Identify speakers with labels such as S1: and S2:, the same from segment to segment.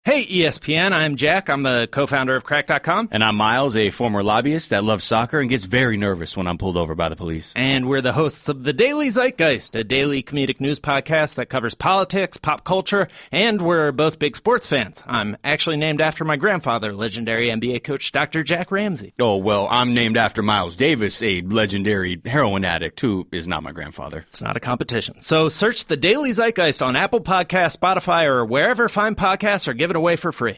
S1: Hey, ESPN, I'm Jack. I'm the co-founder of Crack.com.
S2: And I'm Miles, a former lobbyist that loves soccer and gets very nervous when I'm pulled over by the police.
S1: And we're the hosts of The Daily Zeitgeist, a daily comedic news podcast that covers politics, pop culture, and we're both big sports fans. I'm actually named after my grandfather, legendary NBA coach Dr. Jack Ramsey.
S2: Oh, well, I'm named after Miles Davis, a legendary heroin addict who is not my grandfather.
S1: It's not a competition. So search The Daily Zeitgeist on Apple Podcasts, Spotify, or wherever fine podcasts, or give it away for free.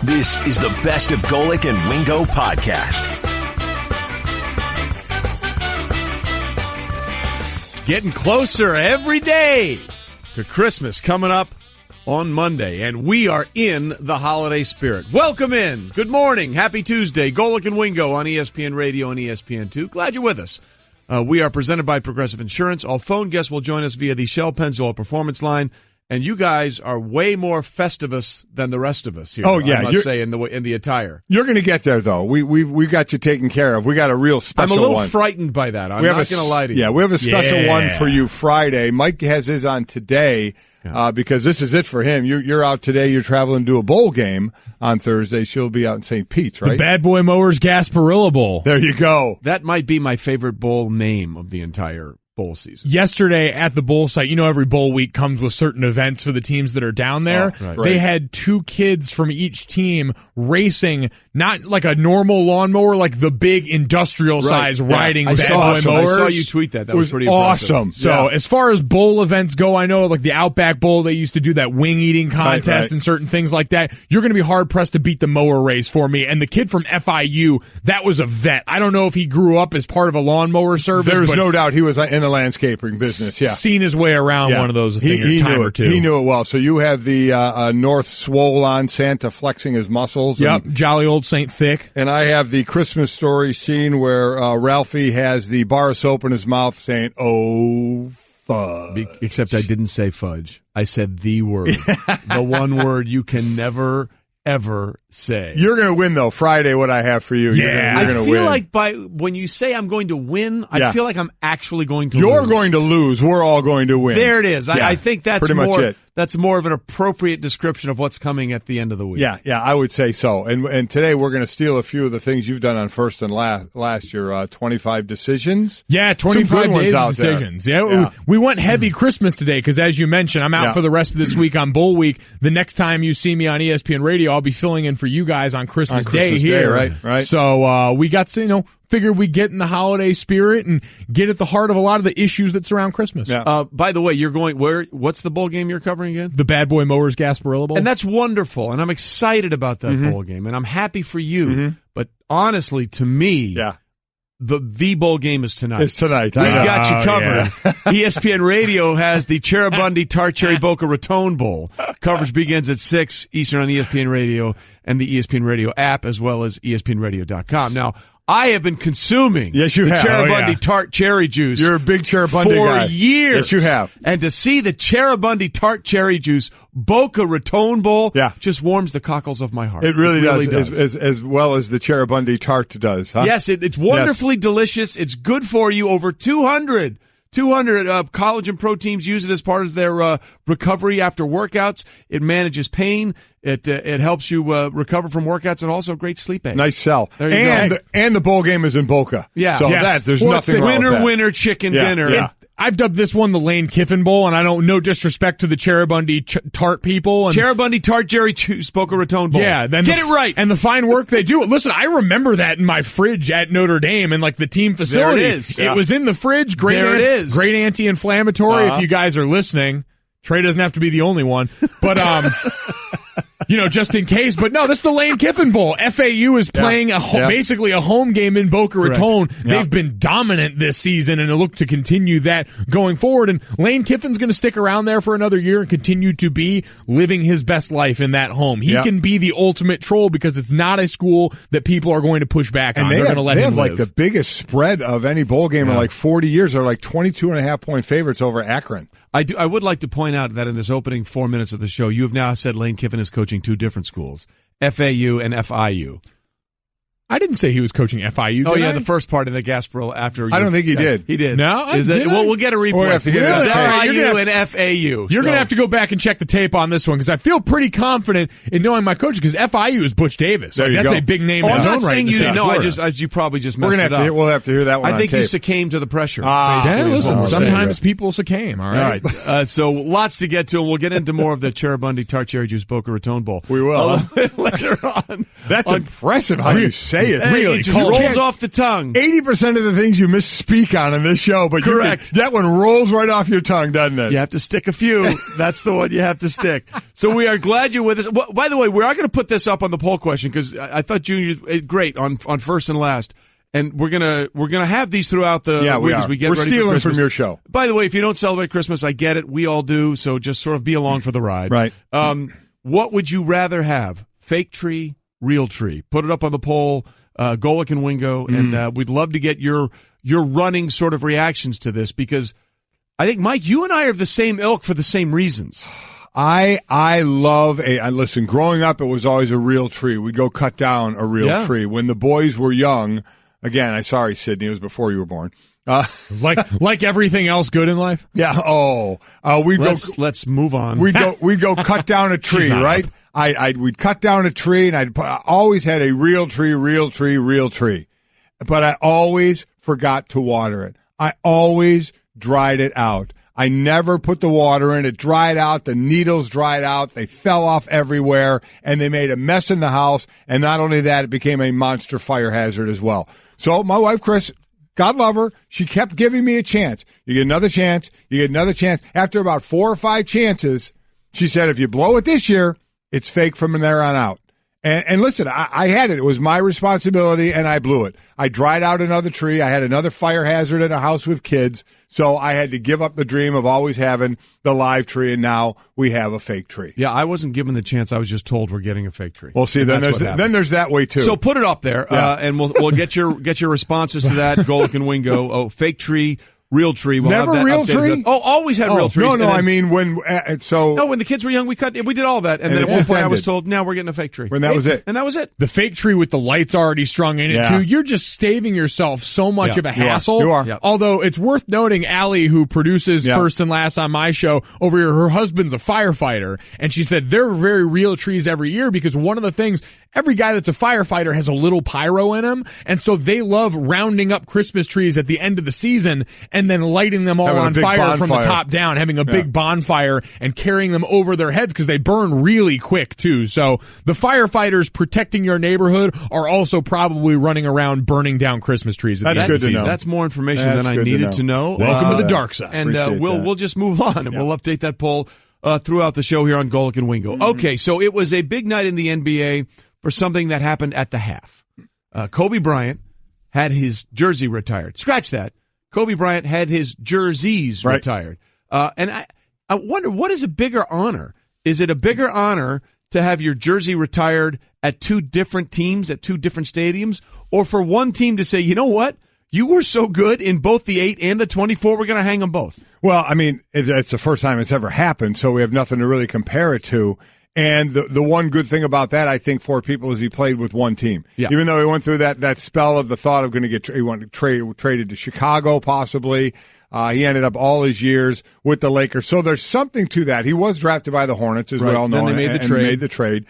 S3: This is the Best of Golic and Wingo podcast.
S4: Getting closer every day to Christmas coming up on Monday, and we are in the holiday spirit. Welcome in. Good morning. Happy Tuesday. Golic and Wingo on ESPN Radio and ESPN2. Glad you're with us. We are presented by Progressive Insurance. All phone guests will join us via the Shell Pennzoil Performance Line. And you guys are way more Festivus than the rest of us here.
S5: Oh yeah,
S4: I must say in the attire.
S5: You're going to get there though. We got you taken care of. We got a real special one.
S4: I'm a little frightened by that. I'm not going to lie to you.
S5: Yeah, we have a special one for you Friday. Mike has his on today because this is it for him. You're out today. You're traveling to a bowl game on Thursday. She'll be out in St. Pete's, right?
S6: The Bad Boy Mowers Gasparilla Bowl.
S5: There you go.
S4: That might be my favorite bowl name of the entire bowl season.
S6: Yesterday at the bowl site, every bowl week comes with certain events for the teams that are down there.
S4: Oh, right.
S6: They had two kids from each team racing, not like a normal lawnmower, like the big industrial size riding Bad Boy Mowers.
S4: I saw you tweet that. That was pretty
S5: awesome.
S4: Impressive.
S6: So as far as bowl events go, I know like the Outback Bowl, they used to do that wing eating contest and certain things like that. You're going to be hard pressed to beat the mower race for me. And the kid from FIU, that was a vet. I don't know if he grew up as part of a lawnmower service.
S5: There's no doubt he was in the landscaping business. Yeah,
S6: seen his way around one of those a time or two.
S5: He knew it well. So you have the North Swole on Santa flexing his muscles.
S6: Yep, jolly old Saint Thick.
S5: And I have the Christmas Story scene where Ralphie has the bar of soap in his mouth saying, "Oh, fudge."
S4: Except I didn't say fudge. I said the word. The one word you can never, ever say.
S5: You're going to win, though, Friday, what I have for you.
S6: Yeah.
S5: You're gonna
S4: I feel
S5: win.
S4: like when you say I'm going to win, I feel like I'm actually going to lose.
S5: You're going to lose. We're all going to win.
S4: There it is.
S5: Yeah,
S4: I think that's
S5: pretty much it.
S4: That's more of an appropriate description of what's coming at the end of the week.
S5: Yeah, I would say so. And today we're going to steal a few of the things you've done on First and Last year, 25 decisions.
S6: Yeah, 25 days of decisions.
S5: There.
S6: Yeah, we went heavy Christmas today because, as you mentioned, I'm out for the rest of this week on Bowl Week. The next time you see me on ESPN Radio, I'll be filling in for you guys on Christmas Day here.
S5: Right.
S6: So we got to, figured we'd get in the holiday spirit and get at the heart of a lot of the issues that surround Christmas.
S5: Yeah.
S4: By the way, you're going where? What's the bowl game you're covering again?
S6: The Bad Boy Mowers Gasparilla Bowl.
S4: And that's wonderful, and I'm excited about that bowl game, and I'm happy for you. But honestly, to me, the bowl game is tonight.
S5: It's tonight.
S4: We got you covered.
S6: Yeah.
S4: ESPN Radio has the Cheribundi Tart Cherry Boca Raton Bowl. Coverage begins at 6 Eastern on ESPN Radio and the ESPN Radio app, as well as ESPNRadio.com. Now, I have been consuming the Cheribundi Tart Cherry Juice.
S5: You're a big Cheribundi guy.
S4: For years.
S5: Yes, you have.
S4: And to see the Cheribundi Tart Cherry Juice Boca Raton Bowl just warms the cockles of my heart.
S5: It really does. As well as the Cheribundi Tart does, huh?
S4: Yes, it's wonderfully delicious. It's good for you. Over 200 college and pro teams use it as part of their recovery after workouts. It manages pain. It helps you recover from workouts, and also great sleep aid.
S5: Nice sell.
S4: There you go.
S5: And the bowl game is in Boca.
S4: Yeah.
S5: So there's nothing wrong with that.
S4: Winner chicken dinner.
S6: Yeah. I've dubbed this one the Lane Kiffin Bowl, and I don't no disrespect to the Cheribundi Tart people. And
S4: Cheribundi Tart Cherry Juice Boca Raton Bowl.
S6: Yeah, then
S4: get it right.
S6: And the fine work they do. Listen, I remember that in my fridge at Notre Dame and like the team facility.
S4: There it is.
S6: It was in the fridge. Great anti-inflammatory. If you guys are listening, Trey doesn't have to be the only one, but just in case. But no, this is the Lane Kiffin Bowl. FAU is playing basically a home game in Boca Raton. They've been dominant this season, and it look to continue that going forward. And Lane Kiffin's going to stick around there for another year and continue to be living his best life in that home. He can be the ultimate troll because it's not a school that people are going to push back on. They're going to let him live.
S5: Like the biggest spread of any bowl game in like 40 years. They're like 22.5-point favorites over Akron.
S4: I would like to point out that in this opening 4 minutes of the show, you have now said Lane Kiffin is coaching two different schools, FAU and FIU.
S6: I didn't say he was coaching FIU.
S4: Oh, yeah,
S6: I?
S4: the first part in the Gasparilla after.
S5: I don't think he did.
S4: He did.
S6: No?
S4: Well, we'll get a replay.
S5: We'll have to get it.
S4: FIU and FAU.
S6: You're going to have to go back and check the tape on this one because I feel pretty confident in knowing my coach because FIU is Butch Davis. That's a big name in his own right.
S4: I'm not saying you didn't know. You probably just messed it up.
S5: We'll have to hear that one.
S4: I think
S5: on
S4: you
S5: tape.
S4: succumbed to the pressure.
S6: Listen, sometimes people succumb. All right.
S4: So lots to get to, and we'll get into more of the Cheribundi Tart Cherry Juice Boca Raton Bowl.
S5: We will.
S4: Later on.
S5: That's impressive how you say it.
S4: Really, it just rolls off the tongue.
S5: 80% of the things you misspeak on this show, but
S4: correct.
S5: That one rolls right off your tongue, doesn't it?
S4: You have to stick a few. That's the one you have to stick. So we are glad you're with us. By the way, we are going to put this up on the poll question because I thought Junior great on first and last. And we're gonna have these throughout the week as we get ready for Christmas. We're stealing
S5: from your show.
S4: By the way, if you don't celebrate Christmas, I get it. We all do. So just sort of be along for the ride.
S5: Right.
S4: What would you rather have? Fake tree, real tree? Put it up on the poll. Golic and Wingo, and we'd love to get your running sort of reactions to this because I think, Mike, you and I are of the same ilk for the same reasons.
S5: I love listen, growing up, it was always a real tree. We'd go cut down a real tree. When the boys were young, again, sorry, Sydney, it was before you were born.
S6: Like everything else good in life?
S5: Yeah.
S4: Let's move on.
S5: We'd go cut down a tree, right? We'd cut down a tree, and I always had a real tree, but I always forgot to water it. I always dried it out. I never put the water in. It dried out. The needles dried out. They fell off everywhere, and they made a mess in the house. And not only that, it became a monster fire hazard as well. So my wife, Chris, God love her, she kept giving me a chance. You get another chance. You get another chance. After about 4 or 5 chances, she said, if you blow it this year, it's fake from there on out. And listen, I had it. It was my responsibility, and I blew it. I dried out another tree. I had another fire hazard in a house with kids, so I had to give up the dream of always having the live tree, and now we have a fake tree.
S4: Yeah, I wasn't given the chance. I was just told we're getting a fake tree.
S5: Well, see, then there's that way, too.
S4: So put it up there, and we'll get your responses to that, Golic and Wingo. Oh, fake tree. Real tree. We'll
S5: Never
S4: have that
S5: real
S4: updated.
S5: tree?
S4: Always had real trees.
S5: No, I mean when
S4: when the kids were young, we did all that, and then at one point I was told, now we're getting a fake tree.
S5: When that was it.
S4: And that was it.
S6: The fake tree with the lights already strung in it too. You're just saving yourself so much of a hassle.
S5: You are. Yep.
S6: Although it's worth noting, Allie, who produces First and Last on my show over here, her husband's a firefighter, and she said there are very real trees every year because one of the things, every guy that's a firefighter has a little pyro in him, and so they love rounding up Christmas trees at the end of the season and then lighting them all on fire from the top down, having a big bonfire and carrying them over their heads because they burn really quick too. So the firefighters protecting your neighborhood are also probably running around burning down Christmas trees.
S5: That's good to know.
S4: That's more information than I needed to know.
S6: Welcome to the dark side.
S4: And we'll just move on and we'll update that poll throughout the show here on Golic and Wingo. Mm-hmm. Okay, so it was a big night in the NBA for something that happened at the half. Kobe Bryant had his jersey retired. Scratch that. Kobe Bryant had his jerseys retired. And I wonder, what is a bigger honor? Is it a bigger honor to have your jersey retired at 2 different teams, at 2 different stadiums, or for one team to say, you know what? You were so good in both the 8 and the 24, we're going to hang them both.
S5: Well, I mean, it's the first time it's ever happened, so we have nothing to really compare it to. And the one good thing about that, I think, for people is he played with one team. Yeah. Even though he went through that spell of the thought of going to he wanted to traded to Chicago possibly. He ended up all his years with the Lakers. So there's something to that. He was drafted by the Hornets, as we all know.
S4: Then they made the trade.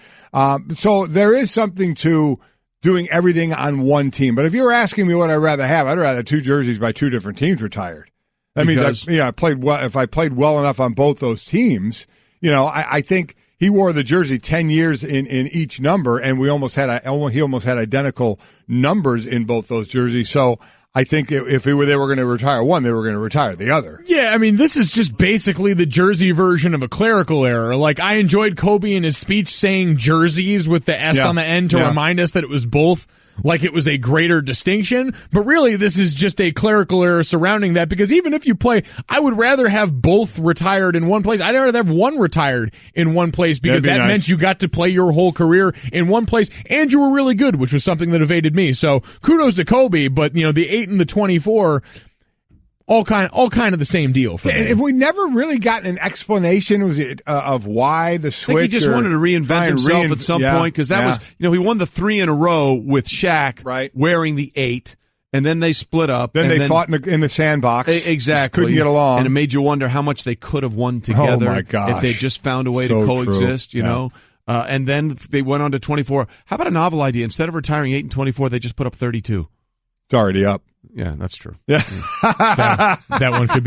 S5: So there is something to doing everything on one team. But if you're asking me what I'd rather have, I'd rather have 2 jerseys by 2 different teams retired. That means I played well. If I played well enough on both those teams, I think he wore the jersey 10 years in each number, and he almost had identical numbers in both those jerseys. So I think if they were going to retire one, they were going to retire the other.
S6: Yeah, I mean, this is just basically the jersey version of a clerical error. Like, I enjoyed Kobe in his speech saying jerseys with the S on the end to remind us that it was both. Like it was a greater distinction, but really this is just a clerical error surrounding that because even if you play, I would rather have both retired in one place. I'd rather have one retired in one place because that meant you got to play your whole career in one place and you were really good, which was something that evaded me. So kudos to Kobe, but the 8 and the 24, all kind of the same deal for me.
S5: If we never really got an explanation, was it of why the switch?
S4: I think he just wanted to reinvent himself at some point, because that was, he won the 3 in a row with Shaq wearing the 8. And then they split up.
S5: Then they fought in the sandbox.
S4: Exactly.
S5: Couldn't get along.
S4: And it made you wonder how much they could have won together.
S5: Oh, my gosh.
S4: If they just found a way to coexist, you know. And then they went on to 24. How about a novel idea? Instead of retiring 8 and 24, they just put up 32.
S5: It's already up.
S4: Yeah, that's true.
S5: Yeah.
S6: that one could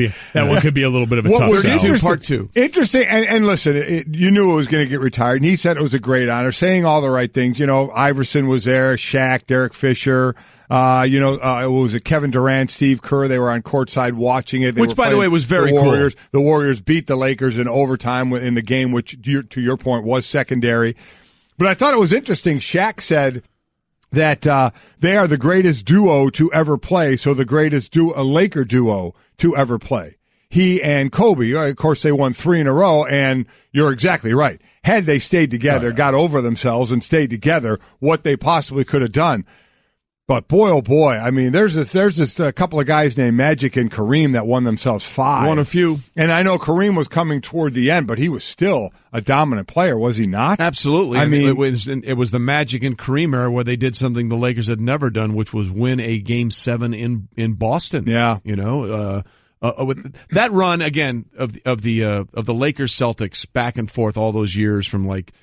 S6: be a little bit of a
S5: what
S6: tough
S5: was
S6: sell.
S4: Part 2.
S5: Interesting. And listen, you knew it was going to get retired. And he said it was a great honor, saying all the right things. Iverson was there, Shaq, Derek Fisher. It was Kevin Durant, Steve Kerr. They were on courtside watching it.
S4: Which, by the way, was very
S5: cool.
S4: cool.
S5: The Warriors beat the Lakers in overtime in the game, which, to your point, was secondary. But I thought it was interesting. Shaq said that they are the greatest duo to ever play, so the greatest Laker duo to ever play. He and Kobe, of course, they won 3 in a row, and you're exactly right. Had they stayed together, got over themselves, and stayed together, what they possibly could have done. But boy, oh boy, I mean, there's a couple of guys named Magic and Kareem that won themselves 5.
S4: Won a few.
S5: And I know Kareem was coming toward the end, but he was still a dominant player, was he not?
S4: Absolutely.
S5: I mean,
S4: it was the Magic and Kareem era where they did something the Lakers had never done, which was win a Game 7 in Boston.
S5: Yeah.
S4: With that run again of the Lakers Celtics back and forth all those years from like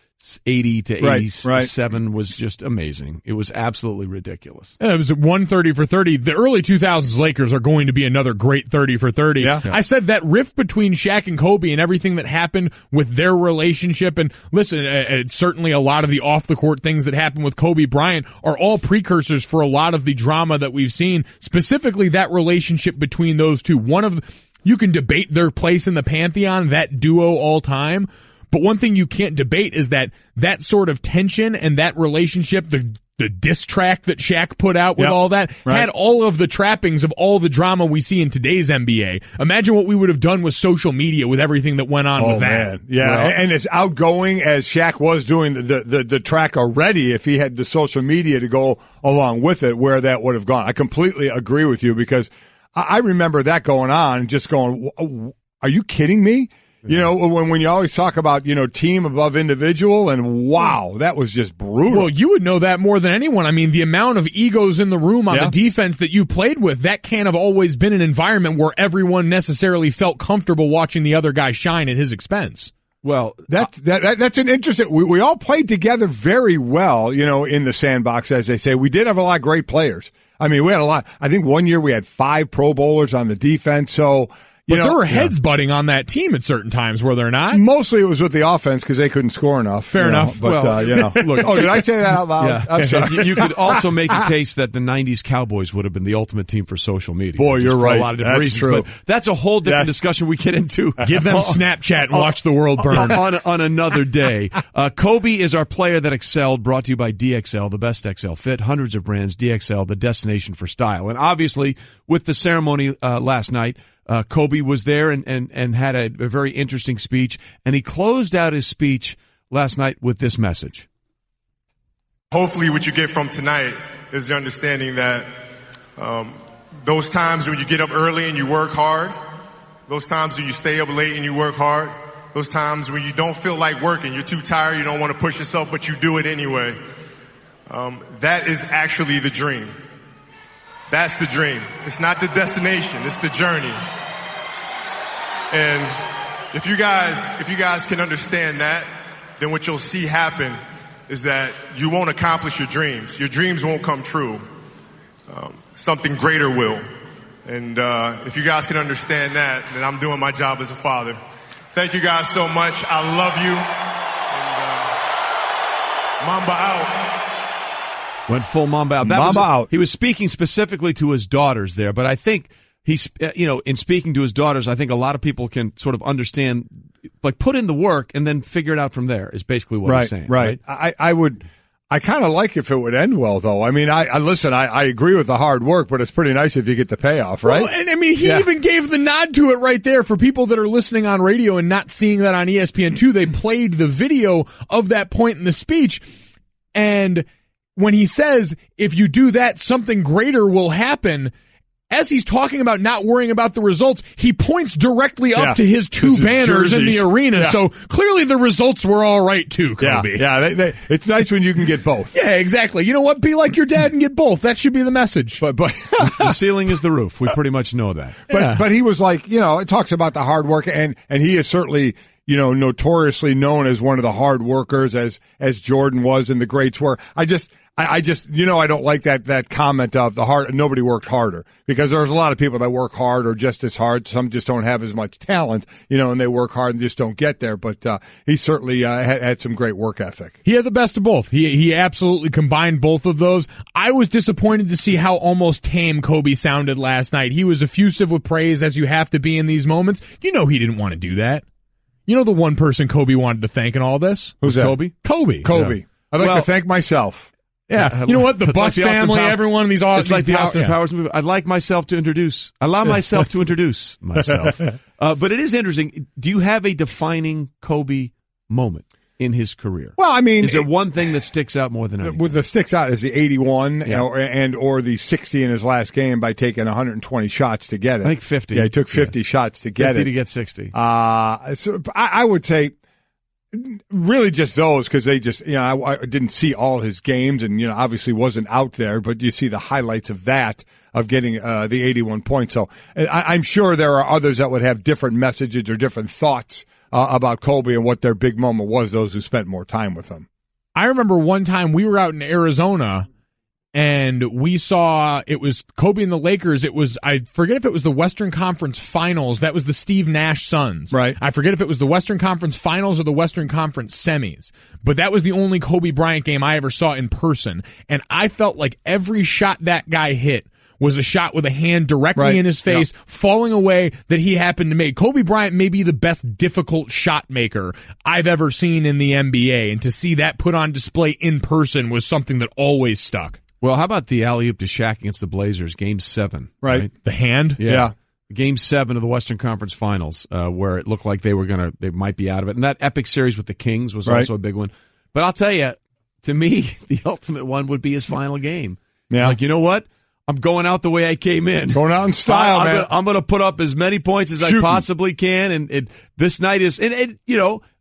S4: 80 to 87 was just amazing. It was absolutely ridiculous.
S6: It was 130 for 30. The early 2000s Lakers are going to be another great 30 for 30.
S5: Yeah.
S6: I said that rift between Shaq and Kobe and everything that happened with their relationship, and listen, certainly a lot of the off-the-court things that happened with Kobe Bryant are all precursors for a lot of the drama that we've seen, specifically that relationship between those two. You can debate their place in the pantheon, that duo all time, but one thing you can't debate is that sort of tension and that relationship, the diss track that Shaq put out with all that, had all of the trappings of all the drama we see in today's NBA. Imagine what we would have done with social media with everything that went on with that.
S5: Man. Yeah, and as outgoing as Shaq was doing the track already, if he had the social media to go along with it, where that would have gone. I completely agree with you, because I remember that going on and just going, are you kidding me? When you always talk about, team above individual, and wow, that was just brutal.
S6: Well, you would know that more than anyone. I mean, the amount of egos in the room on the defense that you played with, that can't have always been an environment where everyone necessarily felt comfortable watching the other guy shine at his expense.
S5: Well, that's an interesting. We all played together very well, in the sandbox, as they say. We did have a lot of great players. I mean, we had a lot. I think one year we had 5 Pro Bowlers on the defense, so.
S6: But there were heads butting on that team at certain times, were there not?
S5: Mostly it was with the offense because they couldn't score enough.
S6: Fair enough.
S5: But, look, did I say that out loud?
S4: Yeah.
S5: I'm sorry.
S4: You could also make a case that the 90s Cowboys would have been the ultimate team for social media.
S5: Boy, you're right.
S4: For a lot of different reasons.
S5: True.
S4: But that's a whole different discussion we get into.
S6: Give them Snapchat and watch the world burn.
S4: On another day. Kobe is our player that excelled, brought to you by DXL, the best XL fit. Hundreds of brands, DXL, the destination for style. And obviously, with the ceremony last night, Kobe was there and had a very interesting speech, and he closed out his speech last night with this message.
S7: Hopefully what you get from tonight is the understanding that those times when you get up early and you work hard, those times when you stay up late and you work hard, those times when you don't feel like working, you're too tired, you don't want to push yourself, but you do it anyway, that is actually the dream. That's the dream. It's not the destination, it's the journey. And if you guys can understand that, then what you'll see happen is that you won't accomplish your dreams. Your dreams won't come true. Something greater will. And if you guys can understand that, then I'm doing my job as a father. Thank you guys so much. I love you. And, Mamba out.
S4: Went full Mamba out.
S5: Mamba out.
S4: He was speaking specifically to his daughters there, but I think he's, in speaking to his daughters, I think a lot of people can sort of understand, like, put in the work and then figure it out from there is basically what he's saying.
S5: Right. I kind of like if it would end well, though. I mean, I agree with the hard work, but it's pretty nice if you get the payoff, right?
S6: Well, and I mean, he even gave the nod to it right there for people that are listening on radio and not seeing that on ESPN2. They played the video of that point in the speech, and when he says, if you do that, something greater will happen, as he's talking about not worrying about the results, he points directly up to his two banners in the arena. Yeah. So clearly the results were all right too, Kobe.
S5: Yeah. It's nice when you can get both.
S6: Yeah, exactly. You know what? Be like your dad and get both. That should be the message.
S4: But the ceiling is the roof. We pretty much know that.
S5: But he was like, it talks about the hard work, and he is certainly, notoriously known as one of the hard workers, as Jordan was and the greats were. I just, I don't like that comment of nobody worked harder, because there's a lot of people that work hard or just as hard. Some just don't have as much talent, and they work hard and just don't get there. But he certainly had some great work ethic.
S6: He had the best of both. He absolutely combined both of those. I was disappointed to see how almost tame Kobe sounded last night. He was effusive with praise, as you have to be in these moments. He didn't want to do that. The one person Kobe wanted to thank in all this?
S5: Who's that?
S6: Kobe?
S5: Kobe.
S6: Yeah.
S5: I'd like to thank myself.
S6: Yeah, you know what? The Bucks family, everyone in these Aussie.
S4: It's like the Austin Powers movie. Allow myself to introduce myself. But it is interesting. Do you have a defining Kobe moment in his career?
S5: Well, I mean,
S4: is there one thing that sticks out more than anything?
S5: What that sticks out is the 81 or the 60 in his last game by taking 120 shots to get it.
S4: I think 50.
S5: Yeah, he took 50 shots to get
S4: 50
S5: it.
S4: to get 60.
S5: So I would say really just those, because they just, I didn't see all his games and, obviously wasn't out there, but you see the highlights of that, of getting the 81 points. So I'm sure there are others that would have different messages or different thoughts about Kobe and what their big moment was, those who spent more time with him.
S6: I remember one time we were out in Arizona and we saw, it was Kobe and the Lakers. It was, I forget if it was the Western Conference Finals. That was the Steve Nash Suns.
S5: Right.
S6: I forget if it was the Western Conference Finals or the Western Conference Semis. But that was the only Kobe Bryant game I ever saw in person. And I felt like every shot that guy hit was a shot with a hand directly in his face, falling away, that he happened to make. Kobe Bryant may be the best difficult shot maker I've ever seen in the NBA, and to see that put on display in person was something that always stuck.
S4: Well, how about the alley-oop to Shaq against the Blazers, Game 7?
S5: Right.
S6: The hand?
S4: Yeah. Game 7 of the Western Conference Finals, where it looked like they might be out of it. And that epic series with the Kings was also a big one. But I'll tell you, to me, the ultimate one would be his final game.
S5: Yeah.
S4: It's like, you know what? I'm going out the way I came in.
S5: Going out in style, man.
S4: I'm going to put up as many points as I possibly can. And this night is,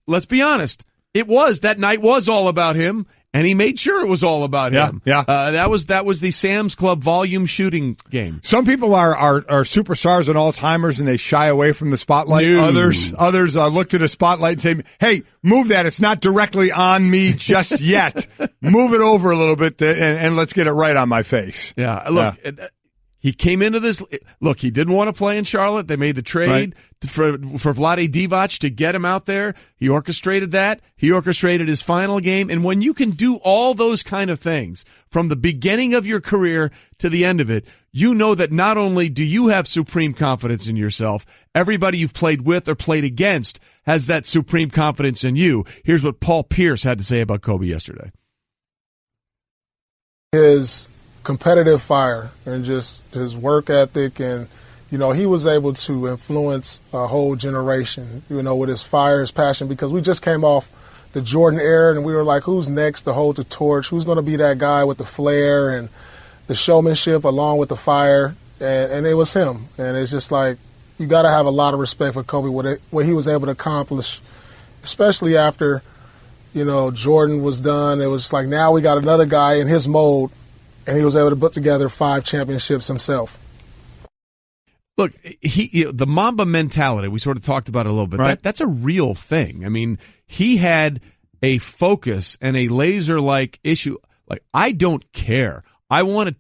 S4: let's be honest. That night was all about him. And he made sure it was all about him.
S5: Yeah.
S4: That was the Sam's Club volume shooting game.
S5: Some people are superstars and all-timers, and they shy away from the spotlight.
S4: No.
S5: Others look to the spotlight and say, hey, move that. It's not directly on me just yet. Move it over a little bit and let's get it right on my face.
S4: Yeah. Look, he came into this. Look, he didn't want to play in Charlotte. They made the trade for Vlade Divac to get him out there. He orchestrated that. He orchestrated his final game. And when you can do all those kind of things from the beginning of your career to the end of it, you know that not only do you have supreme confidence in yourself, everybody you've played with or played against has that supreme confidence in you. Here's what Paul Pierce had to say about Kobe yesterday.
S8: His competitive fire and just his work ethic, and he was able to influence a whole generation, with his fire, his passion, because we just came off the Jordan era and we were like, who's next to hold the torch? Who's going to be that guy with the flair and the showmanship along with the fire? And it was him. And it's just like, you got to have a lot of respect for Kobe, what he was able to accomplish, especially after, Jordan was done. It was like, now we got another guy in his mold, and he was able to put together 5 championships himself.
S4: Look, the Mamba mentality, we sort of talked about it a little bit.
S5: Right.
S4: That's a real thing. I mean, he had a focus and a laser-like issue. Like, I don't care. I want to.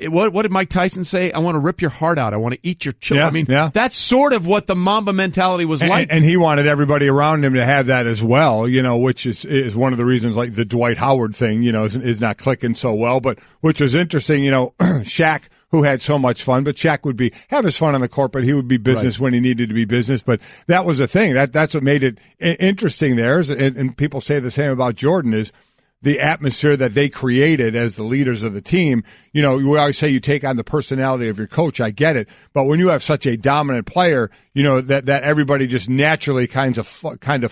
S4: What did Mike Tyson say? I want to rip your heart out. I want to eat your children.
S5: Yeah,
S4: I mean, that's sort of what the Mamba mentality was like.
S5: And he wanted everybody around him to have that as well, which is one of the reasons, like the Dwight Howard thing, is not clicking so well. But which was interesting, Shaq, who had so much fun, but Shaq would have his fun on the court, but he would be business when he needed to be business. But that was the thing. That's what made it interesting there. And people say the same about Jordan is, the atmosphere that they created as the leaders of the team. We always say you take on the personality of your coach. I get it. But when you have such a dominant player, that everybody just naturally kind of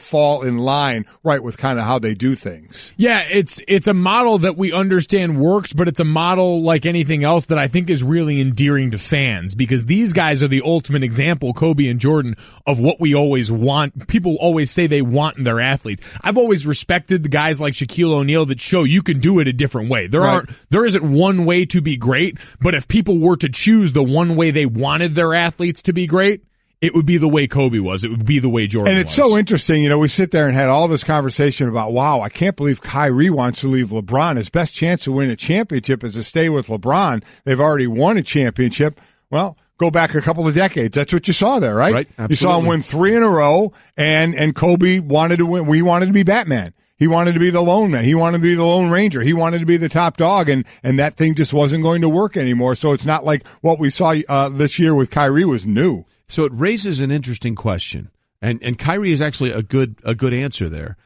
S5: fall in line, right, with kind of how they do things.
S6: Yeah, it's a model that we understand works, but it's a model like anything else that I think is really endearing to fans, because these guys are the ultimate example, Kobe and Jordan, of what we always want. People always say they want in their athletes. I've always respected the guys like Shaquille O'Neal that show you can do it a different way. There isn't one way to be great, but if people were to choose the one way they wanted their athletes to be great, it would be the way Kobe was. It would be the way Jordan was.
S5: And it's so interesting. We sit there and had all this conversation about, wow, I can't believe Kyrie wants to leave LeBron. His best chance to win a championship is to stay with LeBron. They've already won a championship. Well, go back a couple of decades. That's what you saw there, right?
S4: Right. Absolutely.
S5: You saw him win 3 in a row, and Kobe wanted to win. We wanted to be Batman. He wanted to be the lone man. He wanted to be the Lone Ranger. He wanted to be the top dog, and that thing just wasn't going to work anymore. So it's not like what we saw this year with Kyrie was new.
S4: So it raises an interesting question, and Kyrie is actually a good answer there.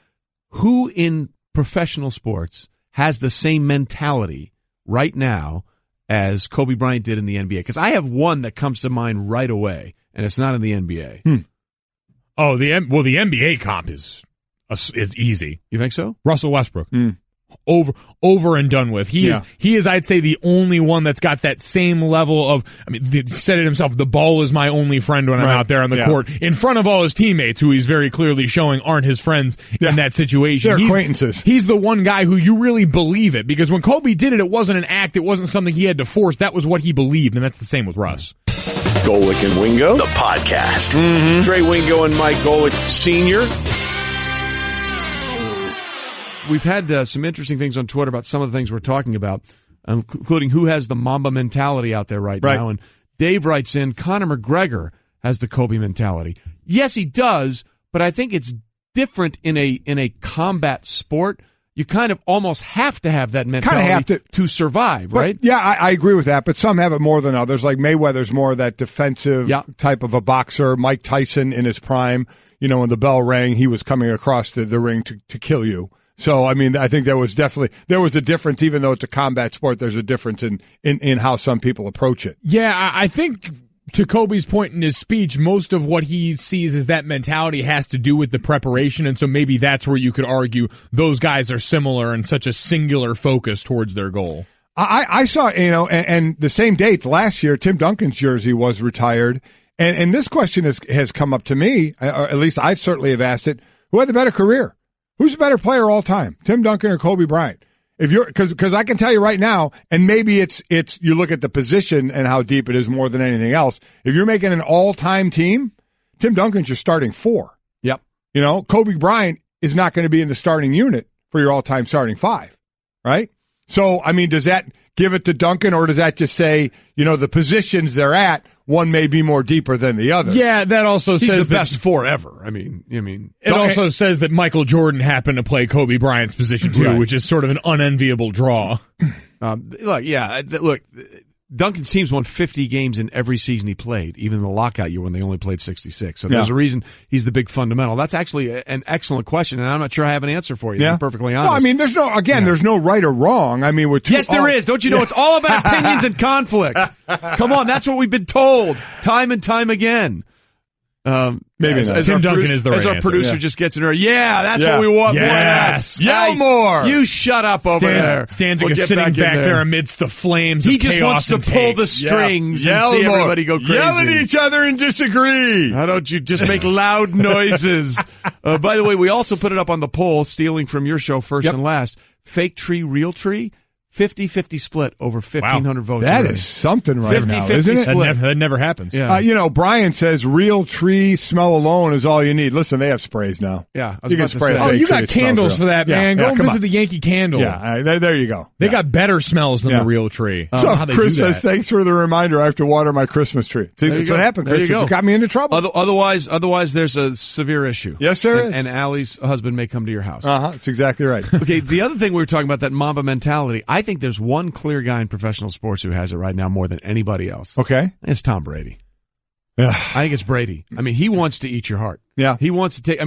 S4: Who in professional sports has the same mentality right now as Kobe Bryant did in the NBA? Because I have one that comes to mind right away, and it's not in the NBA.
S6: Oh, the NBA comp is easy.
S4: You think so?
S6: Russell Westbrook. Over and done with. He is, I'd say, the only one that's got that same level of, he said it himself, the ball is my only friend when I'm out there on the court, in front of all his teammates, who he's very clearly showing aren't his friends in that situation.
S5: They're acquaintances.
S6: He's the one guy who you really believe it, because when Kobe did it, it wasn't an act, it wasn't something he had to force, that was what he believed, and that's the same with Russ.
S3: Golick and Wingo, the podcast.
S4: Trey Wingo and Mike Golick Sr. We've had some interesting things on Twitter about some of the things we're talking about, including who has the Mamba mentality out there right now. And Dave writes in, Conor McGregor has the Kobe mentality. Yes, he does, but I think it's different in a combat sport. You kind of almost have to have that mentality to survive, right?
S5: Yeah, I agree with that, but some have it more than others. Like Mayweather's more of that defensive type of a boxer. Mike Tyson in his prime, when the bell rang, he was coming across the ring to kill you. So, I think there was a difference, even though it's a combat sport, there's a difference in how some people approach it.
S6: Yeah, I think to Kobe's point in his speech, most of what he sees as that mentality has to do with the preparation, and so maybe that's where you could argue those guys are similar and such a singular focus towards their goal.
S5: I saw, and the same date last year, Tim Duncan's jersey was retired, and this question has come up to me, or at least I certainly have asked it, who had the better career? Who's a better player all time, Tim Duncan or Kobe Bryant? Because I can tell you right now, and maybe it's you look at the position and how deep it is more than anything else. If you're making an all-time team, Tim Duncan's your starting 4.
S4: Yep.
S5: Kobe Bryant is not going to be in the starting unit for your all-time starting 5, right? So, does that give it to Duncan, or does that just say, the positions they're at, one may be more deeper than the other?
S6: Yeah, that also says
S4: he's the best 4 ever.
S6: It also says that Michael Jordan happened to play Kobe Bryant's position too, which is sort of an unenviable draw.
S4: Look, Duncan's teams won 50 games in every season he played, even in the lockout year when they only played 66. So there's a reason he's the big fundamental. That's actually an excellent question, and I'm not sure I have an answer for you, to be perfectly honest.
S5: Well, there's no right or wrong.
S4: Yes, there is. Don't you know it's all about opinions and conflict? Come on, that's what we've been told time and time again.
S5: Maybe
S6: not. Tim Duncan is the right
S5: answer.
S6: As
S4: our producer just gets in there. Yeah, that's what we want.
S6: Yes.
S4: Yell more. You shut up over there.
S6: Stanzik is sitting back there amidst the flames of chaos.
S4: He just wants to pull the strings and see everybody go crazy.
S5: Yell at each other and disagree.
S4: Why don't you just make loud noises? By the way, we also put it up on the poll, stealing from your show first and last. Fake tree, real tree? 50-50 split, over 1,500 votes.
S5: That is something right now,
S4: 50-50
S5: isn't it?
S4: split.
S6: That never happens.
S4: Yeah.
S5: Brian says real tree smell alone is all you need. Listen, they have sprays now.
S4: Yeah.
S5: You can spray a fake
S6: you
S5: tree,
S6: got candles for that, man. Go and visit the Yankee Candle.
S5: Yeah, there you go.
S6: They got better smells than the real tree.
S5: So Chris says, thanks for the reminder. I have to water my Christmas tree. See, that's what happened, Chris. It got me into trouble.
S4: Otherwise, there's a severe issue.
S5: Yes, there is.
S4: And Allie's husband may come to your house.
S5: That's exactly right.
S4: Okay, the other thing we were talking about, that Mamba mentality, I think there's one clear guy in professional sports who has it right now more than anybody else.
S5: Okay.
S4: It's Tom Brady.
S5: Yeah.
S4: I think it's Brady. He wants to eat your heart.
S5: Yeah.
S4: He wants to take,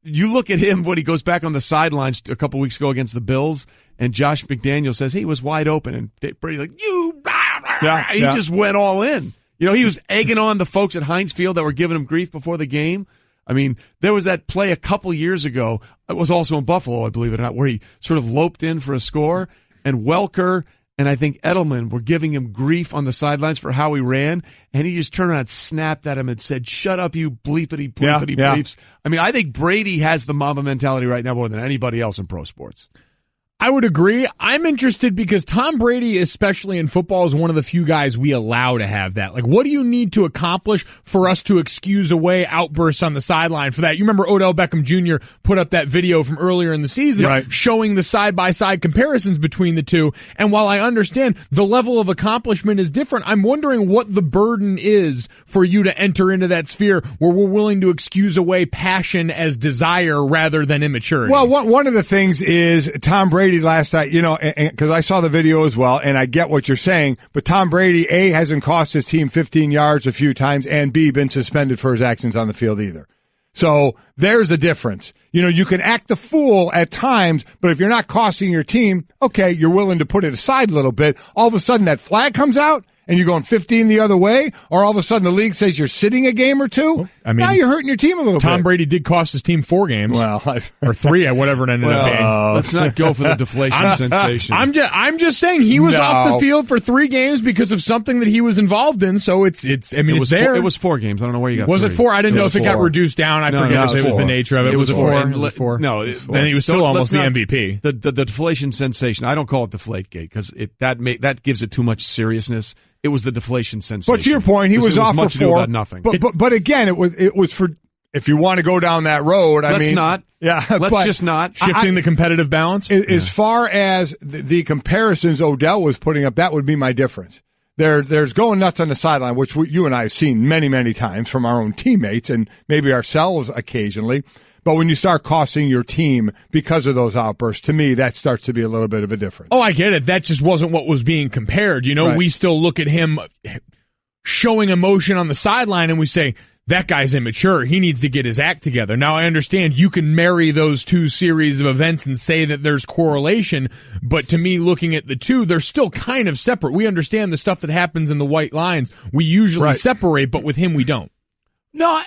S4: you look at him when he goes back on the sidelines a couple weeks ago against the Bills, and Josh McDaniel says he was wide open, and Brady's like, he just went all in. You know, he was egging on the folks at Heinz Field that were giving him grief before the game. I mean, there was that play a couple years ago. It was also in Buffalo, I believe it or not, where he sort of loped in for a score, and Welker and I think Edelman were giving him grief on the sidelines for how he ran, and he just turned around and snapped at him and said, "Shut up, you bleepity bleeps." I mean, I think Brady has the Mamba mentality right now more than anybody else in pro sports.
S6: I would agree. I'm interested because Tom Brady, especially in football, is one of the few guys we allow to have that. Like, what do you need to accomplish for us to excuse away outbursts on the sideline for that? You remember Odell Beckham Jr. put up that video from earlier in the season showing the side-by-side comparisons between the two. And while I understand the level of accomplishment is different, I'm wondering what the burden is for you to enter into that sphere where we're willing to excuse away passion as desire rather than immaturity.
S5: Well, one of the things is Tom Brady last night, you know, because I saw the video as well, and I get what you're saying, but Tom Brady, A, hasn't cost his team 15 yards a few times, and B, been suspended for his actions on the field either. So there's a difference. You know, you can act the fool at times, but if you're not costing your team, okay, you're willing to put it aside a little bit. All of a sudden that flag comes out, and you're going 15 the other way, or all of a sudden the league says you're sitting a game or two. I mean, now you're hurting your team a little bit.
S6: Tom Brady did cost his team 4 games.
S5: Well,
S6: or 3, whatever it ended up being.
S4: Let's not go for the deflation sensation.
S6: I'm just saying he was off the field for 3 games because of something that he was involved in. So it's there.
S4: It was 4 games. I don't know where you got.
S6: Was
S4: 3.
S6: it 4? I didn't know if it got reduced down. I forget if it was the nature of it.
S4: Was
S6: 4.
S4: It was 4. No,
S6: then he was still almost the MVP.
S4: The deflation sensation. I don't call it Deflategate because that gives it too much seriousness. It was the deflation sensation.
S5: But to your point, he was off for 4.
S4: Nothing.
S5: But again, it was for, if you want to go down that road.
S4: Let's just not
S6: shifting the competitive balance.
S5: As far as the comparisons Odell was putting up, that would be my difference. There's going nuts on the sideline, which you and I have seen many, many times from our own teammates and maybe ourselves occasionally. But when you start costing your team because of those outbursts, to me, that starts to be a little bit of a difference.
S6: Oh, I get it. That just wasn't what was being compared. You know, we still look at him showing emotion on the sideline and we say, that guy's immature. He needs to get his act together. Now, I understand you can marry those 2 series of events and say that there's correlation, but to me, looking at the 2, they're still kind of separate. We understand the stuff that happens in the white lines. We usually separate, but with him, we don't.
S4: No,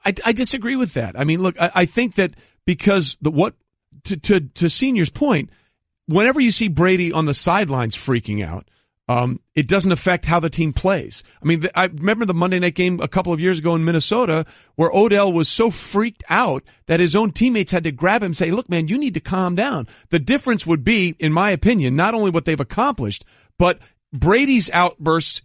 S4: I disagree with that. I mean, look, I think that because to Senior's point, whenever you see Brady on the sidelines freaking out, it doesn't affect how the team plays. I mean, I remember the Monday night game a couple of years ago in Minnesota where Odell was so freaked out that his own teammates had to grab him and say, "Look, man, you need to calm down." The difference would be, in my opinion, not only what they've accomplished, but Brady's outbursts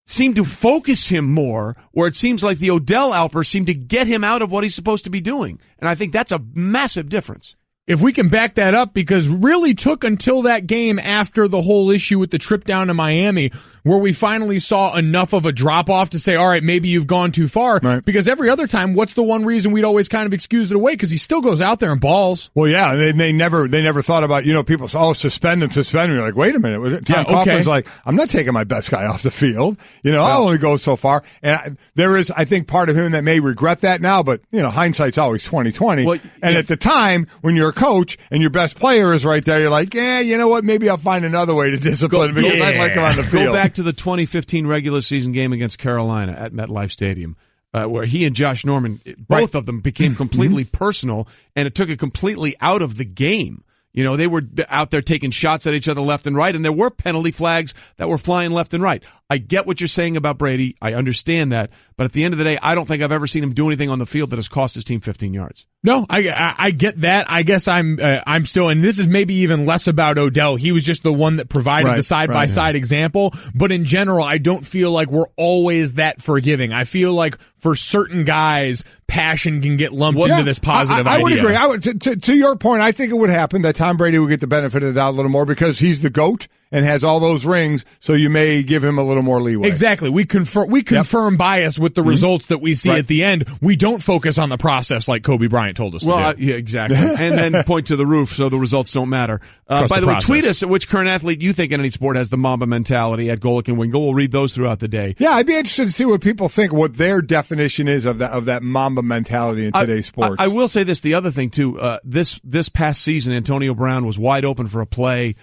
S4: seem to focus him more, or it seems like the Odell outbursts seem to get him out of what he's supposed to be doing. And I think that's a massive difference.
S6: If we can back that up, because really took until that game after the whole issue with the trip down to Miami where we finally saw enough of a drop-off to say, all right, maybe you've gone too far. Right. Because every other time, what's the one reason we'd always kind of excuse it away? Because he still goes out there and balls.
S5: Well, yeah, they never thought about, you know, people say, oh, suspend him. You're like, wait a minute. Tom Coughlin's like, I'm not taking my best guy off the field. You know, I'll only go so far. And there is, I think, part of him that may regret that now, but, you know, hindsight's always 20/20. Well, and at the time, when you're a coach and your best player is right there, you're like, yeah, you know what, maybe I'll find another way to discipline him because I'd like him on the field.
S4: Go back to the 2015 regular season game against Carolina at MetLife Stadium, where he and Josh Norman, both of them, became completely personal, and it took it completely out of the game. You know, they were out there taking shots at each other left and right, and there were penalty flags that were flying left and right. I get what you're saying about Brady. I understand that. But at the end of the day, I don't think I've ever seen him do anything on the field that has cost his team 15 yards.
S6: No, I get that. I guess I'm still, and this is maybe even less about Odell. He was just the one that provided the side-by-side example. But in general, I don't feel like we're always that forgiving. I feel like for certain guys, passion can get lumped into this positive idea.
S5: I would agree. To your point, I think it would happen that Tom Brady would get the benefit of the doubt a little more because he's the GOAT. and has all those rings, so you may give him a little more leeway.
S6: Exactly. We confirm bias with the results that we see at the end. We don't focus on the process like Kobe Bryant told us to do.
S4: Yeah, exactly. And then point to the roof so the results don't matter. By the way, tweet us at which current athlete you think in any sport has the Mamba mentality at Golick and Wingo. We'll read those throughout the day.
S5: Yeah, I'd be interested to see what people think, what their definition is of that Mamba mentality in today's sports.
S4: I will say this, the other thing too, this past season, Antonio Brown was wide open for a play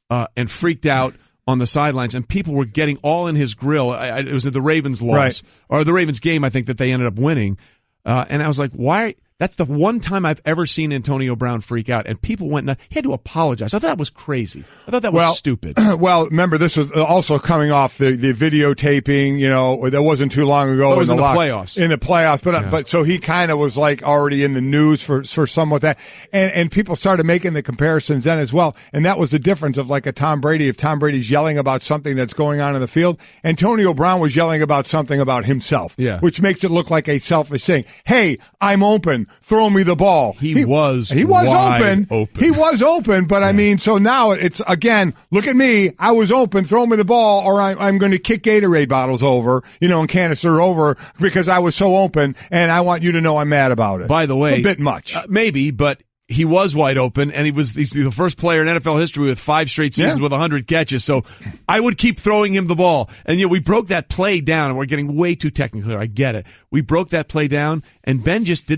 S4: and freaked out on the sidelines, and people were getting all in his grill. It was the Ravens loss, or the Ravens game, I think, that they ended up winning. And I was like, why? That's the one time I've ever seen Antonio Brown freak out, and people went nuts. He had to apologize. I thought that was crazy. I thought that was stupid.
S5: Well, remember, this was also coming off the videotaping, that wasn't too long ago.
S4: It was in the playoffs.
S5: In the playoffs, but so he kind of was like already in the news for somewhat that. And people started making the comparisons then as well. And that was the difference of like a Tom Brady. If Tom Brady's yelling about something that's going on in the field, Antonio Brown was yelling about something about himself, which makes it look like a selfish thing. Hey, I'm open. Throw me the ball.
S4: He was
S5: open. He was open, but I mean, so now it's again, look at me. I was open. Throw me the ball, or I'm going to kick Gatorade bottles over, and canister over because I was so open, and I want you to know I'm mad about it.
S4: By the way,
S5: it's a bit much,
S4: maybe, but he was wide open, and he's the first player in NFL history with 5 straight seasons with 100 catches. So I would keep throwing him the ball. And we broke that play down, and we're getting way too technical here. I get it. We broke that play down, and Ben just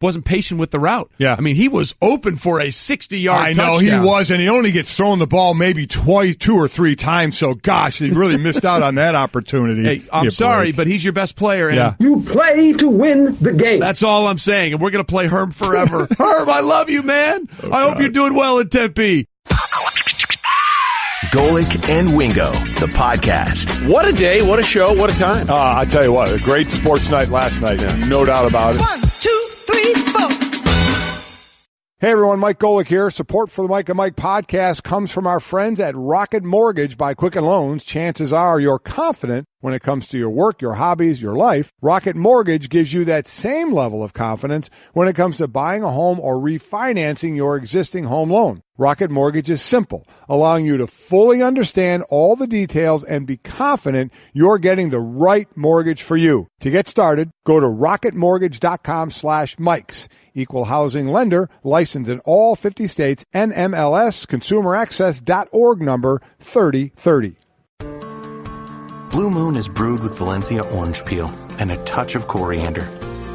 S4: wasn't patient with the route.
S5: Yeah.
S4: I mean, he was open for a 60-yard touchdown.
S5: I know he was, and he only gets thrown the ball maybe 2 or 3 times. So, gosh, he really missed out on that opportunity.
S4: Hey, I'm sorry, but he's your best player. And
S9: you play to win the game.
S4: That's all I'm saying, and we're going to play Herm forever. Herm, I love you, man. I hope you're doing well in Tempe.
S3: Golick and Wingo, the podcast. What a day, what a show, what a time.
S10: I tell you what, a great sports night last night, no doubt about it.
S11: 1, 2, 3, 4.
S5: Hey everyone, Mike Golick here. Support for the Mike and Mike podcast comes from our friends at Rocket Mortgage by Quicken Loans. Chances are you're confident when it comes to your work, your hobbies, your life. Rocket Mortgage gives you that same level of confidence when it comes to buying a home or refinancing your existing home loan. Rocket Mortgage is simple, allowing you to fully understand all the details and be confident you're getting the right mortgage for you. To get started, go to rocketmortgage.com/Mikes. Equal housing lender, licensed in all 50 states, NMLS, consumeraccess.org number 3030.
S12: Blue Moon is brewed with Valencia orange peel and a touch of coriander.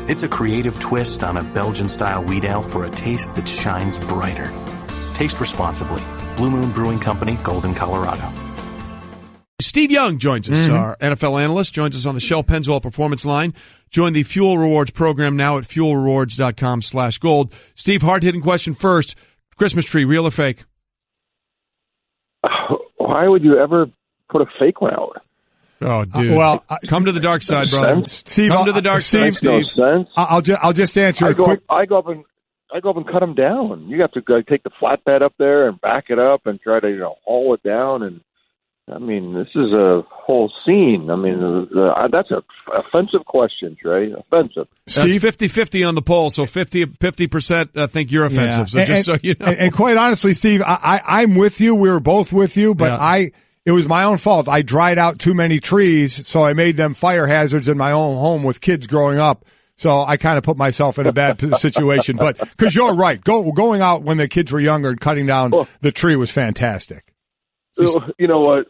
S12: It's a creative twist on a Belgian-style wheat ale for a taste that shines brighter. Taste responsibly. Blue Moon Brewing Company, Golden, Colorado.
S4: Steve Young joins us, our NFL analyst, joins us on the Shell Pennzoil Performance Line. Join the Fuel Rewards program now at fuelrewards.com/gold. Steve, hard-hitting question first. Christmas tree, real or fake?
S13: Why would you ever put a fake one out?
S4: Oh, dude. Come to the dark side, brother.
S5: Steve,
S4: come to the dark side, Steve.
S13: No sense.
S5: I'll just answer
S13: I go up and cut them down. You have to take the flatbed up there and back it up and try to haul it down. And I mean, this is a whole scene. I mean, that's an offensive question, Trey. Offensive.
S4: That's 50-50 on the poll, so 50% think you're offensive. So so you know.
S5: And quite honestly, Steve, I'm with you. We were both with you, but it was my own fault. I dried out too many trees, so I made them fire hazards in my own home with kids growing up. So I kind of put myself in a bad situation. But because you're right, going out when the kids were younger and cutting down the tree was fantastic.
S13: You know what?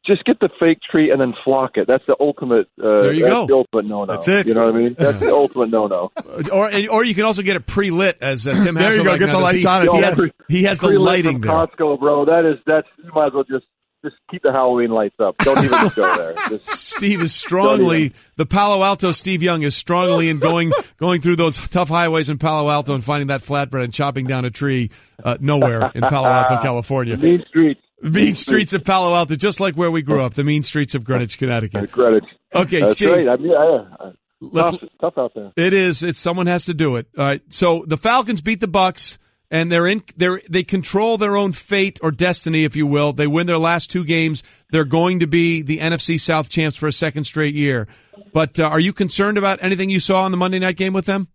S13: Just get the fake tree and then flock it. That's the ultimate.
S4: There you go.
S13: The ultimate no-no.
S4: That's it.
S13: You know what I mean? That's the ultimate no-no.
S4: Or you can also get it pre-lit, as Tim has.
S5: There you go. Get the lights on it.
S4: He has the lighting there.
S13: Costco, bro. That's. You might as well just keep the Halloween lights up. Don't even go there.
S4: Steve is strongly the Palo Alto. Steve Young is strongly in going through those tough highways in Palo Alto and finding that flatbread and chopping down a tree nowhere in Palo Alto, California.
S13: Mean streets.
S4: Mean streets of Palo Alto, just like where we grew up. The mean streets of Greenwich, Connecticut.
S13: Greenwich.
S4: Okay,
S13: that's
S4: Steve.
S13: Right. I mean, tough out there.
S4: It is. Someone has to do it. All right. So the Falcons beat the Bucs. And they control their own fate or destiny, if you will. They win their last 2 games. They're going to be the NFC South champs for a second straight year. But are you concerned about anything you saw in the Monday night game with them?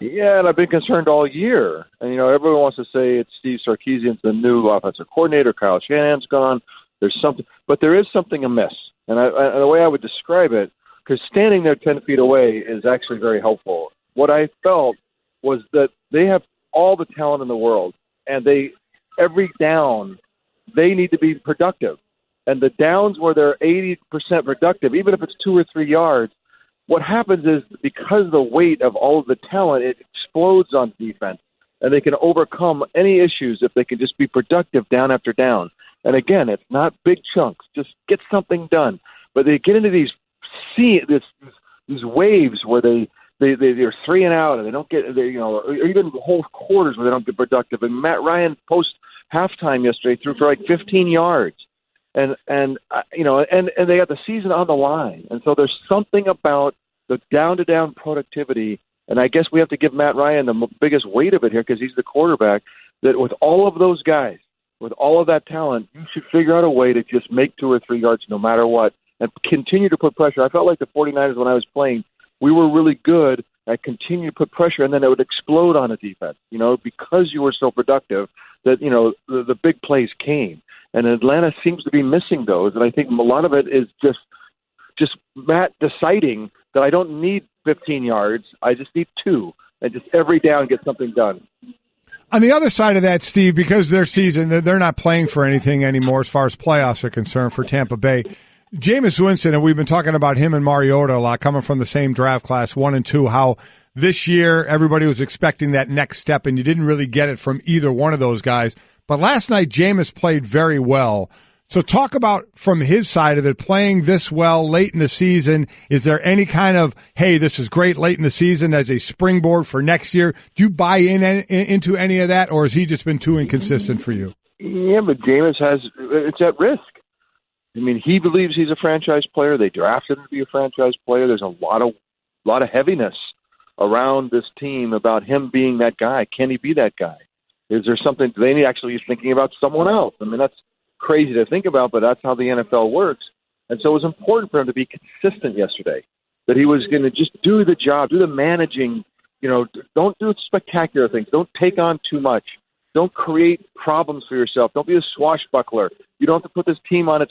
S13: Yeah, and I've been concerned all year. And, everyone wants to say it's Steve Sarkisian's the new offensive coordinator. Kyle Shanahan's gone. There's something, but there is something amiss. And the way I would describe it, because standing there 10 feet away is actually very helpful. What I felt was that they have all the talent in the world, and every down, they need to be productive. And the downs where they're 80% productive, even if it's 2 or 3 yards, what happens is because of the weight of all of the talent, it explodes on defense, and they can overcome any issues if they can just be productive down after down. And again, it's not big chunks; just get something done. But they get into these waves where they're 3 and out, and they don't get or even whole quarters where they don't get productive. And Matt Ryan post halftime yesterday threw for like 15 yards. And they got the season on the line. And so there's something about the down-to-down productivity, and I guess we have to give Matt Ryan the biggest weight of it here because he's the quarterback, that with all of those guys, with all of that talent, you should figure out a way to just make 2 or 3 yards no matter what and continue to put pressure. I felt like the 49ers when I was playing, we were really good at continue to put pressure, and then it would explode on a defense, because you were so productive that, the big plays came. And Atlanta seems to be missing those, and I think a lot of it is just Matt deciding that I don't need 15 yards, I just need 2, and just every down get something done.
S5: On the other side of that, Steve, because their season, they're not playing for anything anymore as far as playoffs are concerned for Tampa Bay. Jameis Winston, and we've been talking about him and Mariota a lot, coming from the same draft class, 1 and 2, how this year everybody was expecting that next step, and you didn't really get it from either one of those guys. But last night, Jameis played very well. So talk about, from his side of it, playing this well late in the season. Is there any kind of, hey, this is great late in the season as a springboard for next year? Do you buy into any of that, or has he just been too inconsistent for you?
S13: Yeah, but Jameis it's at risk. I mean, he believes he's a franchise player. They drafted him to be a franchise player. There's a lot of heaviness around this team about him being that guy. Can he be that guy? Is there something they actually thinking about someone else? I mean, that's crazy to think about, but that's how the NFL works. And so it was important for him to be consistent yesterday, that he was going to just do the job, do the managing, don't do spectacular things. Don't take on too much. Don't create problems for yourself. Don't be a swashbuckler. You don't have to put this team on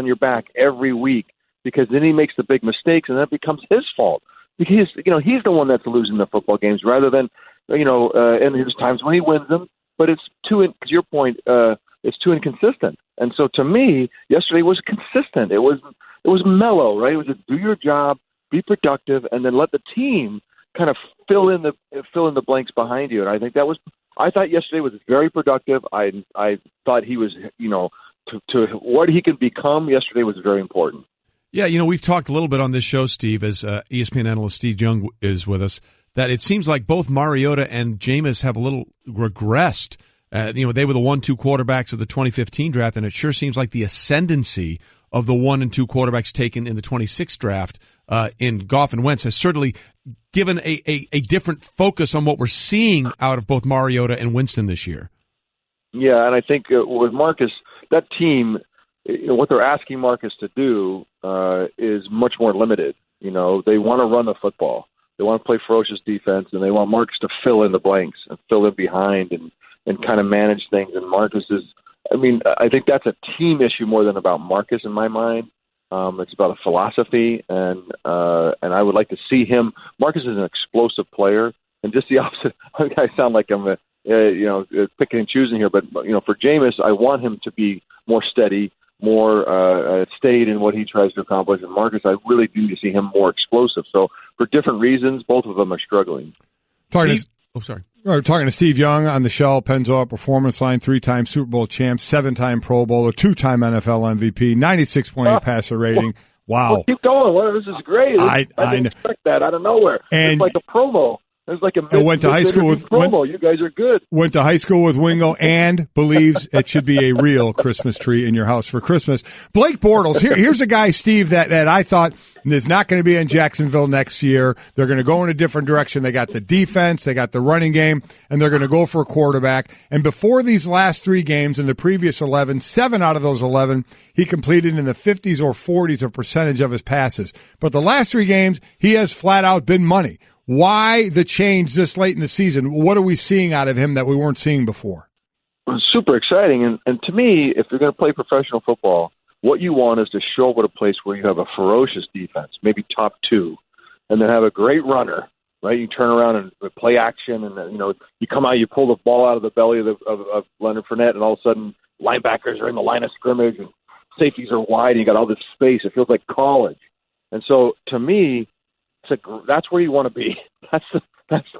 S13: your back every week, because then he makes the big mistakes and that becomes his fault. Because, he's the one that's losing the football games rather than, and there's times when he wins them, but it's to your point, it's too inconsistent. And so to me, yesterday was consistent. It was mellow, right? It was do your job, be productive, and then let the team kind of fill in the blanks behind you. And I think I thought yesterday was very productive. I thought he was, to what he can become yesterday was very important.
S4: Yeah, we've talked a little bit on this show, Steve, as ESPN analyst Steve Young is with us, that it seems like both Mariota and Jameis have a little regressed. They were the 1-2 quarterbacks of the 2015 draft, and it sure seems like the ascendancy of the 1 and 2 quarterbacks taken in the 26th draft in Goff and Wentz has certainly given a different focus on what we're seeing out of both Mariota and Winston this year.
S13: Yeah, and I think with Marcus, that team, what they're asking Marcus to do is much more limited. They want to run the football. They want to play ferocious defense, and they want Marcus to fill in the blanks and fill in behind and kind of manage things. And Marcus I think that's a team issue more than about Marcus in my mind. It's about a philosophy, and I would like to see him. Marcus is an explosive player, and just the opposite. I sound like I'm picking and choosing here, but for Jameis, I want him to be more steady, more staid in what he tries to accomplish. And Marcus, I really do need to see him more explosive. So for different reasons, both of them are struggling.
S5: We're talking to Steve Young on the Shell Pennzoil Performance Line, 3-time Super Bowl champ, 7-time Pro Bowler, 2-time NFL MVP, 96.8 passer rating. Wow.
S13: Well, keep going. This is great. I didn't expect that out of nowhere.
S5: And
S13: it's like a promo. It's like
S5: went to high school with
S13: promo. You guys are good.
S5: Went to high school with Wingo and believes it should be a real Christmas tree in your house for Christmas. Blake Bortles, here's a guy, Steve, that I thought is not going to be in Jacksonville next year. They're going to go in a different direction. They got the defense, they got the running game, and they're going to go for a quarterback. And before these last 3 games, in the previous 11, 7 out of those 11, he completed in the 50s or 40s of percentage of his passes. But the last 3 games, he has flat out been money. Why the change this late in the season? What are we seeing out of him that we weren't seeing before?
S13: It's super exciting. And to me, if you're going to play professional football, what you want is to show up at a place where you have a ferocious defense, maybe top 2, and then have a great runner, right? You turn around and play action, and you come out, you pull the ball out of the belly of Leonard Fournette, and all of a sudden linebackers are in the line of scrimmage and safeties are wide, and you got all this space. It feels like college. And so, to me, that's where you want to be. That's the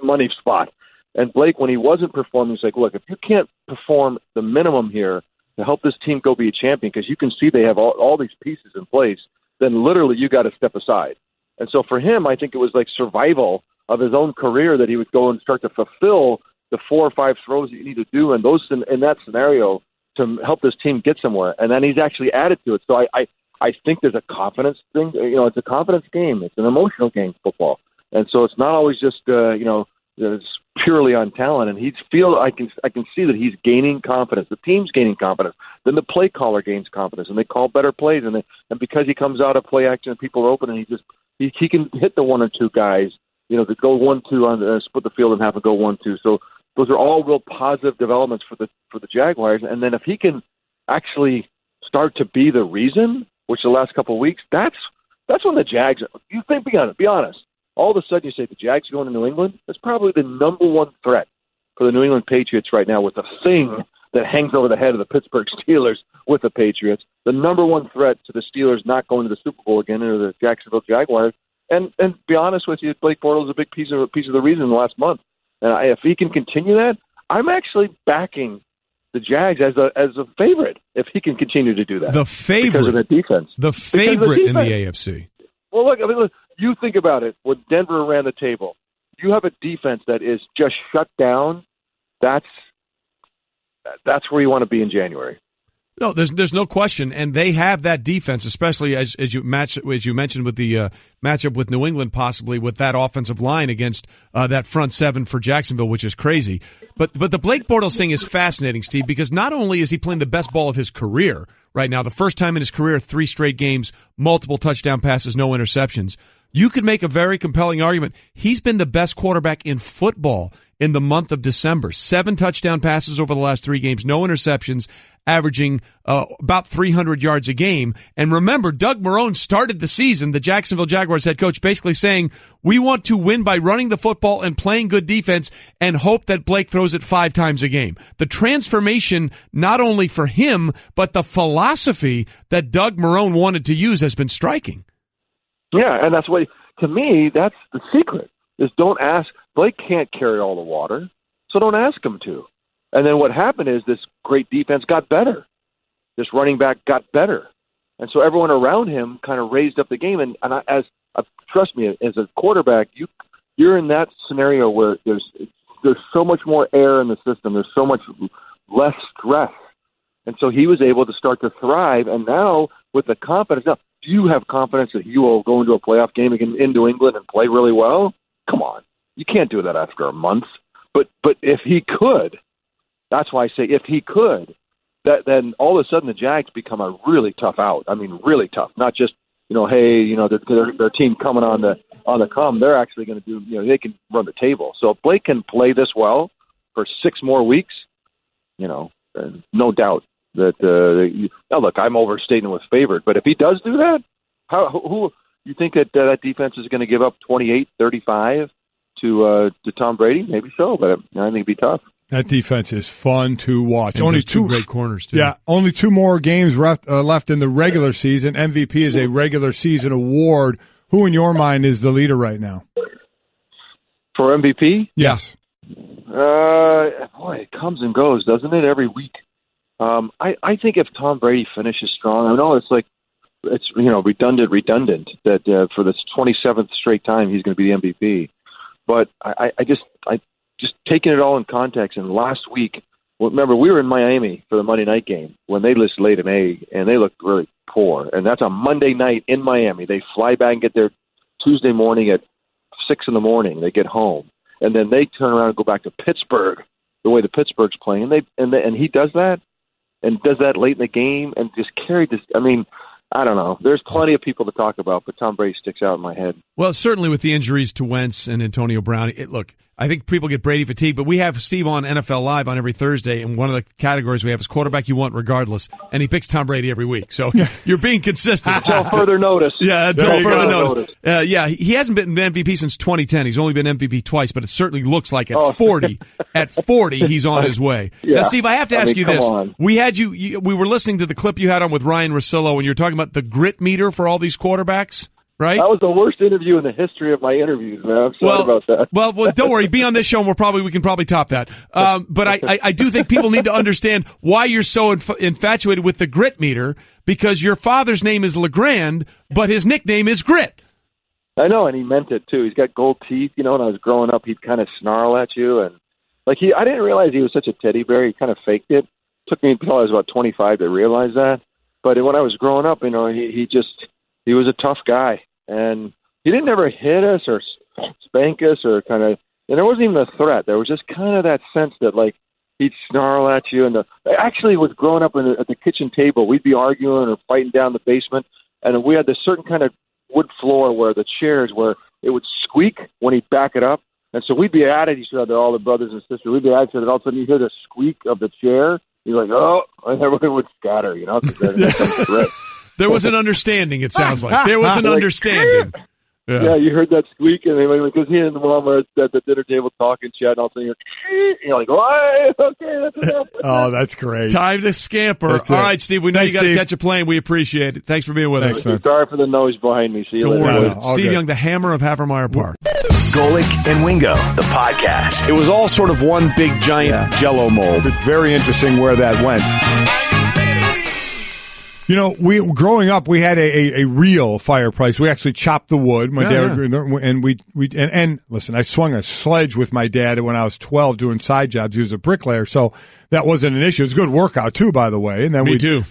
S13: money spot. And Blake, when he wasn't performing, he's like, look, if you can't perform the minimum here to help this team go be a champion, because you can see they have all these pieces in place, then literally you got to step aside. And so for him, I think it was like survival of his own career that he would go and start to fulfill the 4 or 5 throws that you need to do in that scenario to help this team get somewhere. And then he's actually added to it. So I think there's a confidence thing. It's a confidence game. It's an emotional game, football. And so it's not always just, it's purely on talent. And I can see that he's gaining confidence. The team's gaining confidence. Then the play caller gains confidence, and they call better plays. And because he comes out of play action and people are open, and he can hit the 1 or 2 guys, to go 1-2 on split the field and have to go 1-2. So those are all real positive developments for the Jaguars. And then if he can actually start to be the reason, which the last couple of weeks, that's when the Jags. You think, be honest. All of a sudden, you say the Jags going to New England. That's probably the number 1 threat for the New England Patriots right now, with the thing that hangs over the head of the Pittsburgh Steelers with the Patriots. The number 1 threat to the Steelers not going to the Super Bowl again, or the Jacksonville Jaguars. And be honest with you, Blake Bortles is a big piece of the reason in the last month. And if he can continue that, I'm actually backing the Jags as a favorite if he can continue to do that.
S4: The favorite
S13: because of the defense.
S4: The favorite in the AFC.
S13: Well, look, you think about it. When Denver ran the table, you have a defense that is just shut down. That's where you want to be in January.
S4: No, there's no question, and they have that defense, especially as you mentioned with the matchup with New England, possibly with that offensive line against that front 7 for Jacksonville, which is crazy. But the Blake Bortles thing is fascinating, Steve, because not only is he playing the best ball of his career right now, the first time in his career, 3 straight games, multiple touchdown passes, no interceptions. You could make a very compelling argument. He's been the best quarterback in football in the month of December. 7 touchdown passes over the last 3 games, no interceptions, averaging about 300 yards a game. And remember, Doug Marrone started the season, the Jacksonville Jaguars head coach, basically saying, we want to win by running the football and playing good defense and hope that Blake throws it 5 times a game. The transformation, not only for him, but the philosophy that Doug Marrone wanted to use has been striking.
S13: Yeah, and to me, that's the secret, is don't ask. Blake can't carry all the water, so don't ask him to. And then what happened is this great defense got better. This running back got better. And so everyone around him kind of raised up the game. And trust me, as a quarterback, you're in that scenario where there's so much more air in the system. There's so much less stress. And so he was able to start to thrive. And now with the confidence, now, do you have confidence that he will go into a playoff game in New England and play really well? Come on. You can't do that after a month. But if he could, that's why I say if he could, then all of a sudden the Jags become a really tough out. I mean, really tough. Not just, their team coming on the come. They're actually going to do, they can run the table. So if Blake can play this well for 6 more weeks, no doubt that now look, I'm overstating with favored, but if he does do that, who you think that defense is going to give up 28-35 to Tom Brady? Maybe so, but I think it'd be tough.
S5: That defense is fun to watch.
S4: And only 2 great corners, too.
S5: Yeah, only 2 more games left in the regular season. MVP is a regular season award. Who, in your mind, is the leader right now?
S13: For MVP?
S5: Yes.
S13: Boy, it comes and goes, doesn't it, every week? I think if Tom Brady finishes strong, I know it's redundant that for this 27th straight time he's going to be the MVP. But I just taking it all in context. And last week, remember, we were in Miami for the Monday night game when they just laid an egg, and they looked really poor. And that's on Monday night in Miami. They fly back and get there Tuesday morning at 6 in the morning. They get home, and then they turn around and go back to Pittsburgh the way the Pittsburgh's playing. And he does that, and does that late in the game, and just carried this. I mean, I don't know. There's plenty of people to talk about, but Tom Brady sticks out in my head.
S4: Well, certainly with the injuries to Wentz and Antonio Brown, look, I think people get Brady fatigue, but we have Steve on NFL Live on every Thursday, and one of the categories we have is quarterback you want regardless, and he picks Tom Brady every week. So you're being consistent.
S13: Until further notice.
S4: Yeah, until further notice. He hasn't been an MVP since 2010. He's only been MVP twice, but it certainly looks like at 40, he's on his way.
S13: Yeah.
S4: Now, Steve, I have to ask you this.
S13: On.
S4: We had we were listening to the clip you had on with Ryan Russillo, and you were talking about the grit meter for all these quarterbacks. Right?
S13: That was the worst interview in the history of my interviews, man. I'm sorry about that.
S4: Well, don't worry. Be on this show, and we can probably top that. But I do think people need to understand why you're so infatuated with the grit meter, because your father's name is LeGrand, but his nickname is Grit.
S13: I know, and he meant it too. He's got gold teeth. You know, when I was growing up, he'd kind of snarl at you, and I didn't realize he was such a teddy bear. He kind of faked it. Took me until I was about 25 to realize that. But when I was growing up, you know, he was a tough guy. And he didn't ever hit us or spank us or and there wasn't even a threat. There was just kind of that sense that, like, he'd snarl at you. And actually, with growing up at the kitchen table, we'd be arguing or fighting down the basement, and we had this certain kind of wood floor where the chairs, where it would squeak when he'd back it up. And so we'd be at it, each other, all the brothers and sisters. We'd be at it, and all of a sudden you hear the squeak of the chair. You're like, oh, and everyone would scatter, you know, because
S4: there was an understanding, it sounds like. There was an understanding.
S13: Yeah, you heard that squeak, and because he and the mom were at the dinner table talking, chatting, all of a sudden you're like, why? Okay, that's enough.
S5: Oh, that's great.
S4: Time to scamper. All right, Steve, we know you got to catch a plane. We appreciate it. Thanks for being with us.
S13: Sorry for the noise behind me. See you later.
S4: Steve Young, the hammer of Havermeyer Park.
S3: Golick and Wingo, the podcast. It was all sort of one big giant Jell-O mold.
S5: It's very interesting where that went. You know, growing up, we had a real fireplace. We actually chopped the wood. My dad and listen, I swung a sledge with my dad when I was 12 doing side jobs. He was a bricklayer, so that wasn't an issue. It was a good workout too, by the way. And then
S4: Me too.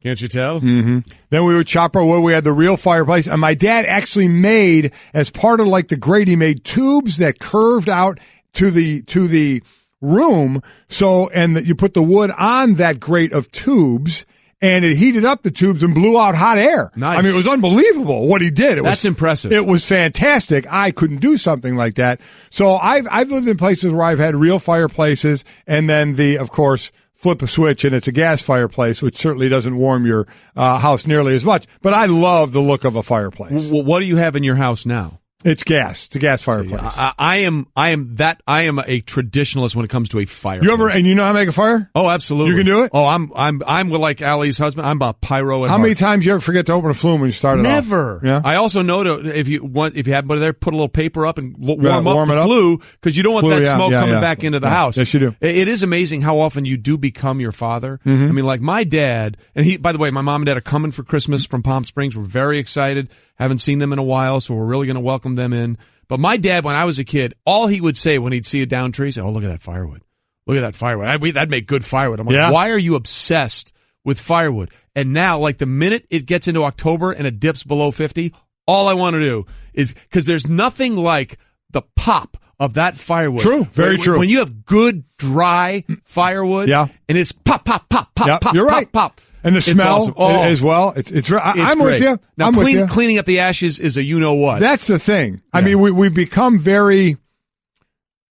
S4: Can't you tell?
S5: Mm-hmm. Then we would chop our wood. We had the real fireplace, and my dad actually made, as part of like the grate, he made tubes that curved out to the room. So, and that you put the wood on that grate of tubes. And it heated up the tubes and blew out hot air.
S4: Nice.
S5: I mean, it was unbelievable what he did.
S4: That's impressive.
S5: It was fantastic. I couldn't do something like that. So I've lived in places where I've had real fireplaces, and then of course, flip a switch and it's a gas fireplace, which certainly doesn't warm your house nearly as much. But I love the look of a fireplace.
S4: Well, what do you have in your house now?
S5: It's gas. It's a gas fireplace.
S4: I am a traditionalist when it comes to a fireplace.
S5: And you know how to make a fire?
S4: Oh, absolutely.
S5: You can do it?
S4: Oh, I'm like Allie's husband. I'm about pyro.
S5: How many times you ever forget to open a flume when you start it off?
S4: Never.
S5: Yeah.
S4: I also know if you have anybody there, put a little paper up and warm up the flue, because you don't want that smoke coming back into the house.
S5: Yes, you do.
S4: It is amazing how often you do become your father. Mm-hmm. I mean, like my dad, and by the way, my mom and dad are coming for Christmas from Palm Springs. We're very excited. Haven't seen them in a while, so we're really going to welcome them in. But my dad, when I was a kid, all he would say when he'd see a down tree, he'd say, "Oh, look at that firewood. Look at that firewood. That'd make good firewood." I'm like, why are you obsessed with firewood? And now, like the minute it gets into October and it dips below 50, all I want to do is, because there's nothing like the pop of that firewood.
S5: True. Very true.
S4: When you have good, dry firewood, and it's pop, pop, pop, pop, pop,
S5: you're
S4: pop,
S5: right.
S4: pop.
S5: And the smell as well. I'm
S4: great.
S5: with you.
S4: Now, cleaning up the ashes is a you-know-what.
S5: That's the thing. I mean, we've become very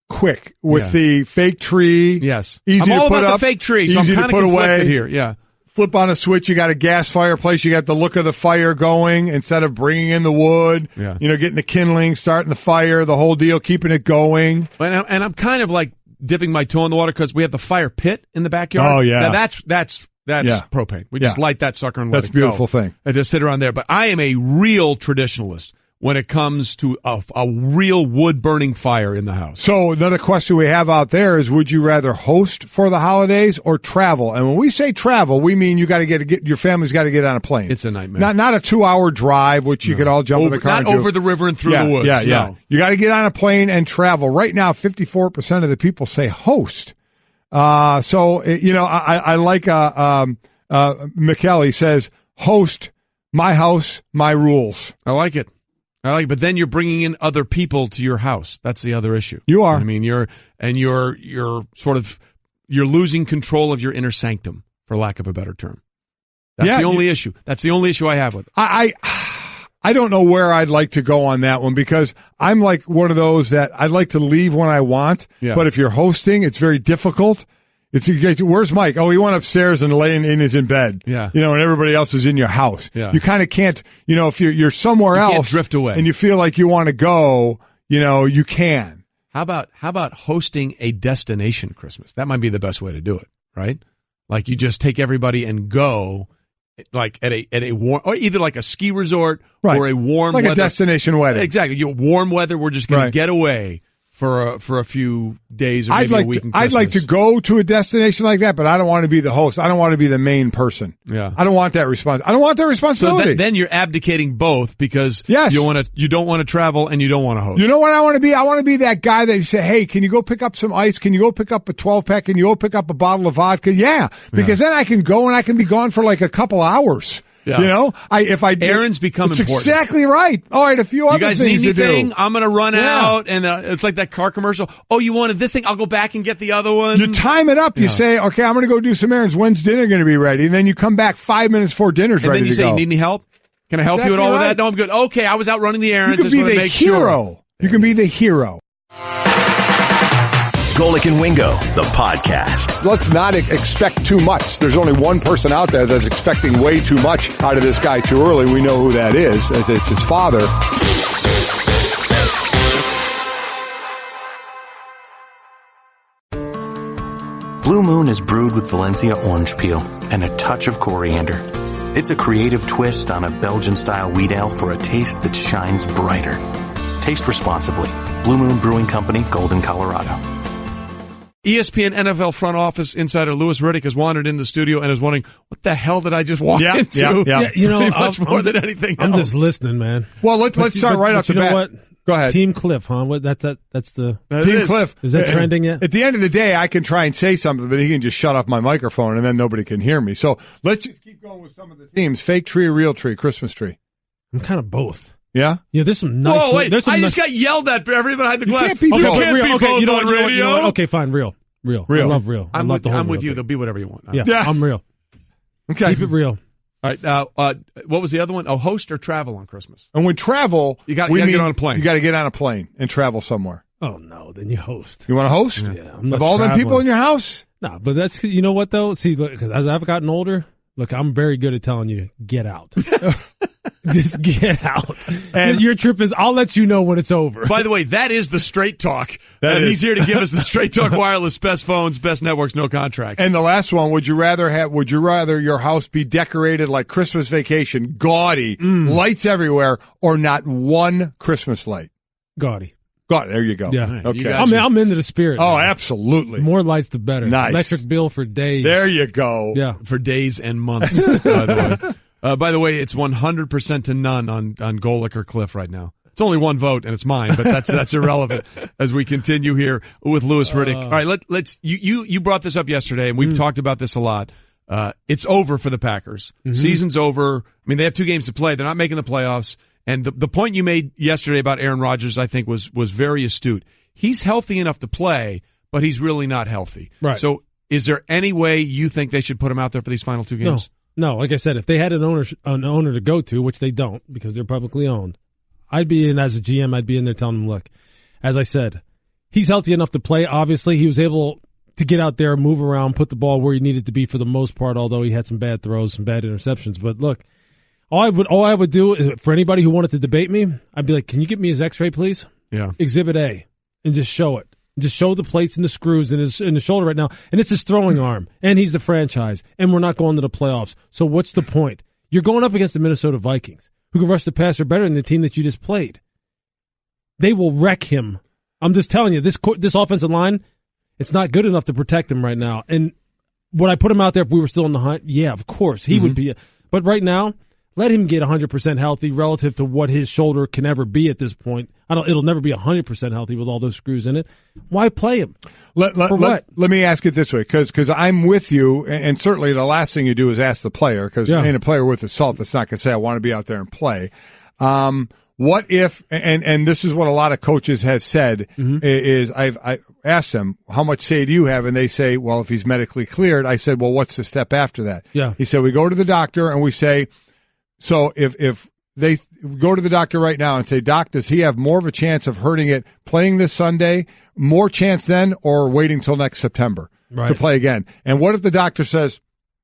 S5: quick with the fake tree.
S4: Yes.
S5: Easy
S4: I'm all
S5: to put
S4: about
S5: up,
S4: the fake tree, so I'm
S5: easy
S4: kind
S5: to
S4: of
S5: put
S4: conflicted
S5: away.
S4: here. Yeah.
S5: Flip on a switch, you got a gas fireplace, you got the look of the fire going instead of bringing in the wood, getting the kindling, starting the fire, the whole deal, keeping it going.
S4: And I'm kind of like dipping my toe in the water because we have the fire pit in the backyard.
S5: Oh, yeah.
S4: Now that's propane. We just light that sucker and let it go.
S5: That's a beautiful thing.
S4: And just sit around there. But I am a real traditionalist when it comes to a real wood-burning fire in the house. So
S5: another question we have out there is, would you rather host for the holidays or travel? And when we say travel, we mean you got to get your family's got to get on a plane.
S4: It's a nightmare.
S5: Not a 2-hour drive, which you could all jump in the car.
S4: Not over the river and through the woods.
S5: Yeah.
S4: No.
S5: You got to get on a plane and travel. Right now, 54% of the people say host. I like McKelly says host, my house, my rules.
S4: I like it. But then you're bringing in other people to your house. That's the other issue.
S5: You are.
S4: I mean, you're losing control of your inner sanctum, for lack of a better term. That's the only issue. That's the only issue I have with it.
S5: I don't know where I'd like to go on that one because I'm like one of those that I'd like to leave when I want. Yeah. But if you're hosting, it's very difficult. Where's Mike? Oh, he went upstairs and laying in his in bed. Yeah. And everybody else is in your house. Yeah. You kind of can't, if you're somewhere else, can't
S4: drift away,
S5: and you feel like you want to go, you can.
S4: How about hosting a destination Christmas? That might be the best way to do it, right? Like you just take everybody and go, like at a warm, or either like a ski resort or a warm,
S5: like
S4: weather.
S5: A destination wedding.
S4: Exactly. Warm weather. We're just going to get away for a few days or maybe a week.
S5: I'd like to go to a destination like that, but I don't want to be the host. I don't want to be the main person.
S4: Yeah.
S5: I don't want that responsibility.
S4: So then you're abdicating both because you don't want to travel and you don't want to host.
S5: You know what I want to be? I want to be that guy that you say, hey, can you go pick up some ice? Can you go pick up a 12-pack? Can you go pick up a bottle of vodka? Yeah. Because then I can go and I can be gone for like a couple hours. Yeah.
S4: Errands become
S5: important.
S4: Exactly
S5: right. All right, a few other things to do.
S4: You guys need anything? I'm going to run out, and it's like that car commercial. Oh, you wanted this thing? I'll go back and get the other one.
S5: You time it up. You say, okay, I'm going to go do some errands. When's dinner going to be ready? And then you come back 5 minutes before dinner's ready to go.
S4: And then you say, need any help? Can I help you at all with that? No, I'm good. Okay, I was out running the errands.
S5: You can be the hero. You can be the hero.
S3: Golic and Wingo, the podcast.
S10: Let's not expect too much. There's only one person out there that's expecting way too much out of this guy too early. We know who that is. It's his father.
S12: Blue Moon is brewed with Valencia orange peel and a touch of coriander. It's a creative twist on a Belgian-style wheat ale for a taste that shines brighter. Taste responsibly. Blue Moon Brewing Company, Golden, Colorado.
S4: ESPN NFL front office insider Louis Riddick has wandered in the studio and is wondering, what the hell did I just walk into?
S6: Yeah.
S4: Much more than anything else.
S6: I'm just listening, man.
S5: Well, let's start right off the bat.
S6: You know what?
S5: Go ahead.
S6: Team Cliff, huh? That's the
S5: Team Cliff.
S6: Is that trending yet?
S5: At the end of the day, I can try and say something, but he can just shut off my microphone and then nobody can hear me. So let's just keep going with some of the themes. Fake tree or real tree? Christmas tree.
S6: I'm kind of both.
S5: Yeah?
S6: Yeah, there's some nice...
S4: Whoa, wait. I just got yelled at for everybody behind the glass.
S5: You can't be both.
S6: Okay,
S4: on radio.
S6: Okay, fine, real. I love real.
S4: I'm
S6: with
S4: you. They'll be whatever you want.
S6: Yeah, I'm real.
S5: Okay.
S6: Keep it real.
S4: All right. Now, what was the other one? Oh, host or travel on Christmas?
S5: And when travel,
S4: you got to get on a plane.
S5: You got to get on a plane and travel somewhere.
S6: Oh, no, then you host.
S5: You want to host?
S6: Yeah. I'm not
S5: of all them people in your house?
S6: No, but that's, you know what, though? See, look, as I've gotten older, look, I'm very good at telling you, get out. Just get out. And your trip is, I'll let you know when it's over.
S4: By the way, that is the Straight Talk. He's here to give us the Straight Talk Wireless, best phones, best networks, no contracts.
S5: And the last one, would you rather your house be decorated like Christmas Vacation, gaudy, lights everywhere, or not one Christmas light?
S6: Gaudy.
S5: There you go.
S6: Yeah.
S5: Okay.
S6: I'm into the spirit.
S5: Oh,
S6: man.
S5: absolutely.
S6: The more lights, the better.
S5: Nice.
S6: Electric bill for days.
S5: There you go.
S6: Yeah.
S4: For days and months, by the way. By the way, it's 100% to none on Golic or Cliff right now. It's only one vote, and it's mine, but that's irrelevant as we continue here with Louis Riddick. All right, let's. You brought this up yesterday, and we've talked about this a lot. It's over for the Packers. Mm-hmm. Season's over. I mean, they have 2 games to play. They're not making the playoffs. And the point you made yesterday about Aaron Rodgers, I think, was very astute. He's healthy enough to play, but he's really not healthy.
S6: Right.
S4: So is there any way you think they should put him out there for these final 2 games?
S6: No. Like I said, if they had an owner to go to, which they don't because they're publicly owned, I'd be in as a GM. I'd be in there telling them, look, as I said, he's healthy enough to play. Obviously, he was able to get out there, move around, put the ball where he needed to be for the most part, although he had some bad throws, some bad interceptions. But look, all I would do is, for anybody who wanted to debate me, I'd be like, can you get me his X-ray, please?
S4: Yeah.
S6: Exhibit A, and just show it. Just show the plates and the screws in the shoulder right now, and it's his throwing arm, and he's the franchise, and we're not going to the playoffs. So what's the point? You're going up against the Minnesota Vikings, who can rush the passer better than the team that you just played. They will wreck him. I'm just telling you, this offensive line, it's not good enough to protect him right now. And would I put him out there if we were still in the hunt? Yeah, of course. He would be. But right now, let him get 100% healthy relative to what his shoulder can ever be at this point. It'll never be 100% healthy with all those screws in it. Why play him?
S5: Let me ask it this way, because I'm with you, and certainly the last thing you do is ask the player, because ain't a player worth his salt that's not going to say, I want to be out there and play. what if, and this is what a lot of coaches has said, is I asked them, how much say do you have? And they say, well, if he's medically cleared. I said, well, what's the step after that?
S14: Yeah.
S5: He said, we go to the doctor and we say, so if they go to the doctor right now and say, Doc, does he have more of a chance of hurting it playing this Sunday, more chance then, or waiting till next September to play again? And what if the doctor says,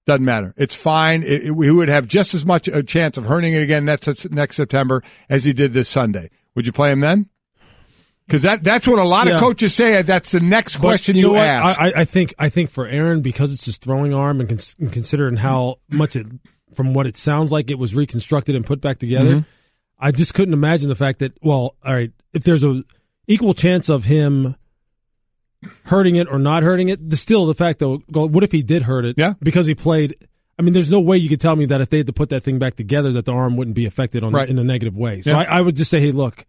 S5: doesn't matter, it's fine, we would have just as much a chance of hurting it again next September as he did this Sunday? Would you play him then? Because that's what a lot of coaches say. That's the next question you ask.
S14: I think for Aaron, because it's his throwing arm, and considering how much it, from what it sounds like, it was reconstructed and put back together, I just couldn't imagine the fact that, well, all right, if there's a equal chance of him hurting it or not hurting it, still the fact, though, what if he did hurt it?
S5: Yeah.
S14: Because he played. I mean, there's no way you could tell me that if they had to put that thing back together that the arm wouldn't be affected in a negative way. So I would just say, hey, look,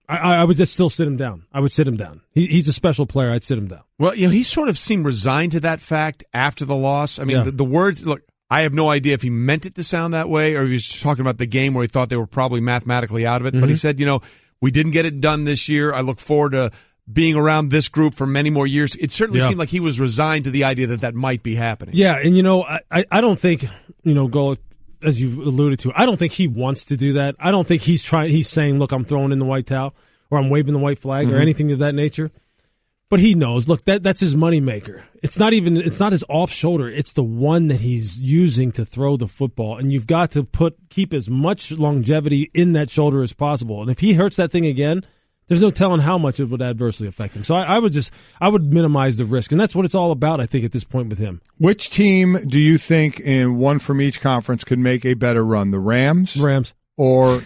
S14: I would just still sit him down. I would sit him down. He's a special player. I'd sit him down.
S4: Well, he sort of seemed resigned to that fact after the loss. I mean, the words, look, I have no idea if he meant it to sound that way or he was just talking about the game where he thought they were probably mathematically out of it. But he said, we didn't get it done this year. I look forward to being around this group for many more years. It certainly seemed like he was resigned to the idea that might be happening.
S14: Yeah, and I don't think, as you alluded to, I don't think he wants to do that. I don't think he's saying, look, I'm throwing in the white towel or I'm waving the white flag or anything of that nature. But he knows, look, that's his moneymaker. It's not his off shoulder. It's the one that he's using to throw the football. And you've got to keep as much longevity in that shoulder as possible. And if he hurts that thing again, there's no telling how much it would adversely affect him. So I would minimize the risk. And that's what it's all about, I think, at this point with him.
S5: Which team do you think, in one from each conference, could make a better run? The Rams? Or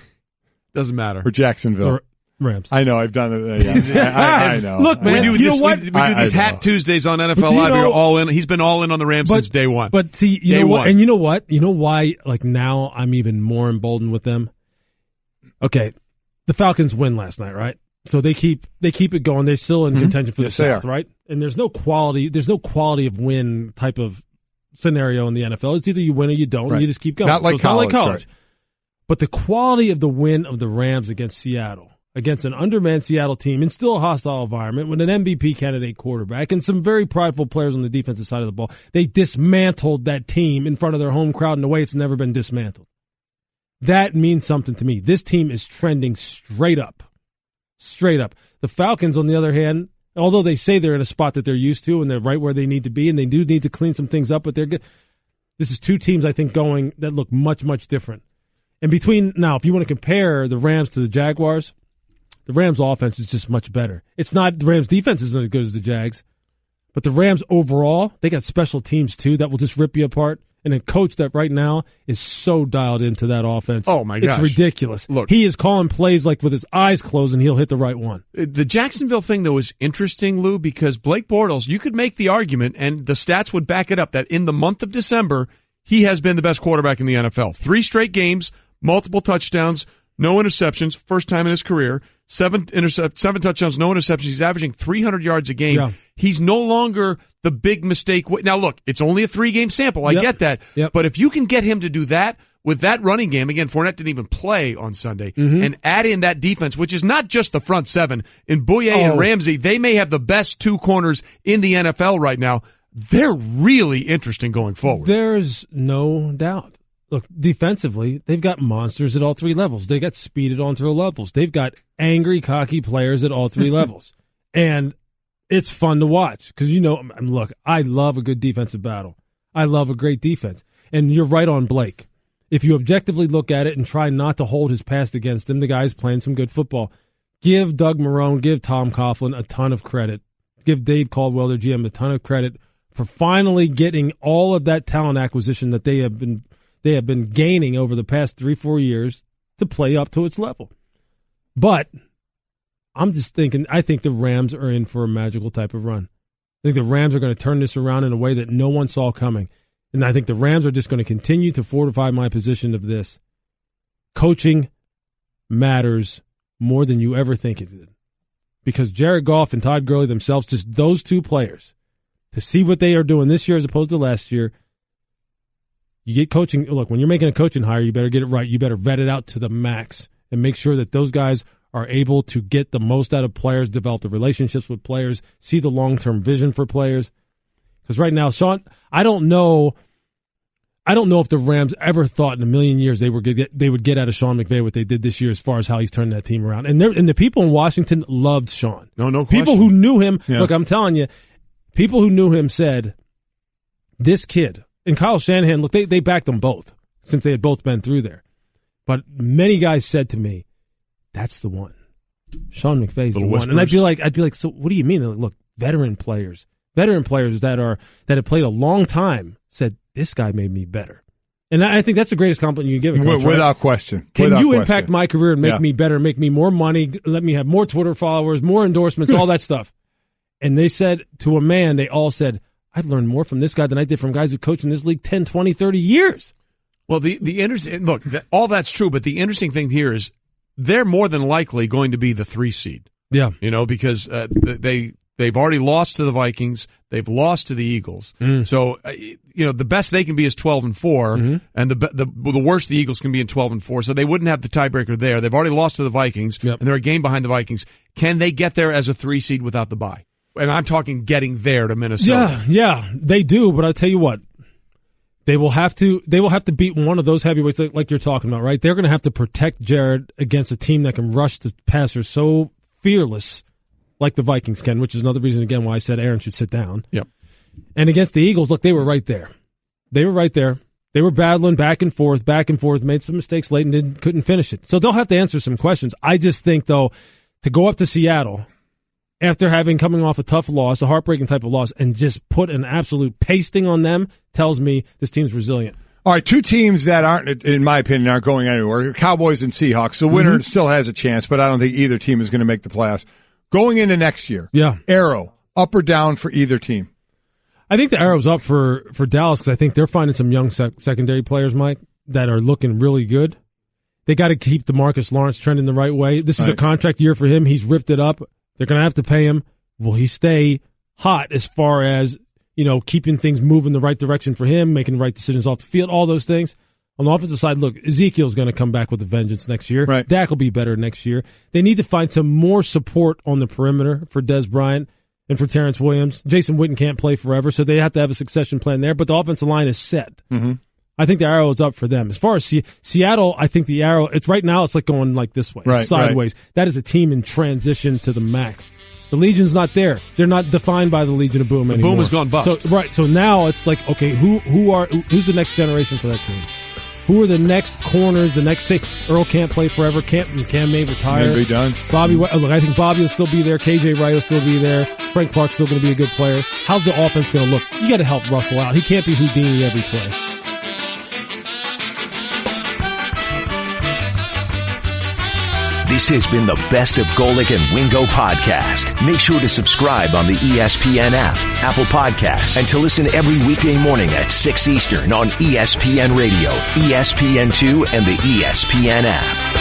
S4: doesn't matter.
S5: Or Jacksonville?
S14: Or Rams.
S5: I know. I've done it. I know.
S14: Look, man,
S4: we do these Hat Tuesdays on NFL Live. You're all in. He's been all in on the Rams since day one.
S14: But see, you know what? And you know what? You know why? Like now, I'm even more emboldened with them. Okay, the Falcons win last night, right? So they keep it going. They're still in contention for the South, right? And there's no quality of win type of scenario in the NFL. It's either you win or you don't. And you just keep going.
S5: Not like college.
S14: Right. But the quality of the win of the Rams against Seattle, against an undermanned Seattle team in still a hostile environment with an MVP candidate quarterback and some very prideful players on the defensive side of the ball, they dismantled that team in front of their home crowd in a way it's never been dismantled. That means something to me. This team is trending straight up. Straight up. The Falcons, on the other hand, although they say they're in a spot that they're used to and they're right where they need to be, and they do need to clean some things up, but they're good. This is two teams, I think, going that look much, much different. And now, if you want to compare the Rams to the Jaguars, the Rams' offense is just much better. It's not the Rams' defense isn't as good as the Jags, but the Rams overall, they got special teams too that will just rip you apart. And a coach that right now is so dialed into that offense.
S4: Oh, my gosh.
S14: It's ridiculous.
S4: Look,
S14: he is calling plays like with his eyes closed, and he'll hit the right one.
S4: The Jacksonville thing, though, is interesting, Lou, because Blake Bortles, you could make the argument, and the stats would back it up, that in the month of December, he has been the best quarterback in the NFL. 3 straight games, multiple touchdowns, no interceptions, first time in his career, 7 touchdowns, no interceptions. He's averaging 300 yards a game. Yeah. He's no longer the big mistake. Now, look, it's only a 3-game sample. I get that.
S14: Yep.
S4: But if you can get him to do that with that running game, again, Fournette didn't even play on Sunday, and add in that defense, which is not just the front 7. In Bouye and Ramsey, they may have the best 2 corners in the NFL right now. They're really interesting going forward.
S14: There's no doubt. Look, defensively, they've got monsters at all 3 levels. They got speed at all 3 levels. They've got angry, cocky players at all 3 levels. And it's fun to watch because, look, I love a good defensive battle. I love a great defense. And you're right on Blake. If you objectively look at it and try not to hold his past against him, the guy's playing some good football. Give Doug Marrone, give Tom Coughlin a ton of credit. Give Dave Caldwell, their GM, a ton of credit for finally getting all of that talent acquisition that they have been gaining over the past 3-4 years to play up to its level. But I'm just thinking, I think the Rams are in for a magical type of run. I think the Rams are going to turn this around in a way that no one saw coming. And I think the Rams are just going to continue to fortify my position of this. Coaching matters more than you ever think it did. Because Jared Goff and Todd Gurley themselves, just those 2 players, to see what they are doing this year as opposed to last year, you get coaching. Look, when you're making a coaching hire, you better get it right. You better vet it out to the max. and make sure that those guys are able to get the most out of players, develop the relationships with players, see the long-term vision for players. Because right now, Sean, I don't know if the Rams ever thought in a million years they would get out of Sean McVay what they did this year as far as how he's turned that team around. And the people in Washington loved Sean.
S4: No question.
S14: People who knew him, look, I'm telling you, people who knew him said, this kid, and Kyle Shanahan, look, they backed them both since they had both been through there. But many guys said to me, that's the one. Sean McVay's the one. And I'd be like, so what do you mean? Like, look, veteran players that have played a long time said, this guy made me better. And I think that's the greatest compliment you can give a coach,
S5: without question.
S14: Can you impact my career and make me better, make me more money, let me have more Twitter followers, more endorsements, all that stuff? And they said, to a man, they all said, I've learned more from this guy than I did from guys who coach in this league 10, 20, 30 years.
S4: Well, the interesting look, all that's true, but the interesting thing here is they're more than likely going to be the 3 seed.
S14: Yeah.
S4: Because they've already lost to the Vikings, they've lost to the Eagles. So, the best they can be is 12-4, and the worst the Eagles can be in 12-4. So they wouldn't have the tiebreaker there. They've already lost to the Vikings, and they're a game behind the Vikings. Can they get there as a 3 seed without the bye? And I'm talking getting there to Minnesota.
S14: Yeah, they do. But I'll tell you what, they will have to beat one of those heavyweights like you're talking about, right? They're going to have to protect Jared against a team that can rush the passer so fearless like the Vikings can, which is another reason, again, why I said Aaron should sit down.
S4: Yep.
S14: And against the Eagles, look, they were right there. They were right there. They were battling back and forth, made some mistakes late and couldn't finish it. So they'll have to answer some questions. I just think, though, to go up to Seattle after coming off a tough loss, a heartbreaking type of loss, and just put an absolute pasting on them tells me this team's resilient.
S5: All right, 2 teams that aren't, in my opinion, aren't going anywhere, Cowboys and Seahawks. The winner still has a chance, but I don't think either team is going to make the playoffs. Going into next year, arrow, up or down for either team?
S14: I think the arrow's up for Dallas because I think they're finding some young secondary players, Mike, that are looking really good. They got to keep DeMarcus Lawrence trending the right way. This is a contract year for him. He's ripped it up. They're going to have to pay him. Will he stay hot as far as, keeping things moving the right direction for him, making the right decisions off the field, all those things? On the offensive side, look, Ezekiel's going to come back with a vengeance next year.
S5: Right.
S14: Dak will be better next year. They need to find some more support on the perimeter for Des Bryant and for Terrence Williams. Jason Witten can't play forever, so they have to have a succession plan there, but the offensive line is set. I think the arrow is up for them. As far as Seattle, I think the arrow, right now it's like going like this way, sideways. Right. That is a team in transition to the max. The Legion's not there. They're not defined by the Legion of Boom anymore.
S4: Boom has gone bust.
S14: So now it's like, okay, who's the next generation for that team? Who are the next corners? The next, say, Earl can't play forever. Cam may retire.
S5: May be done.
S14: Bobby, look, I think Bobby will still be there. KJ Wright will still be there. Frank Clark's still going to be a good player. How's the offense going to look? You got to help Russell out. He can't be Houdini every play.
S15: This has been the Best of Golic and Wingo podcast. Make sure to subscribe on the ESPN app, Apple Podcasts, and to listen every weekday morning at 6 Eastern on ESPN Radio, ESPN2, and the ESPN app.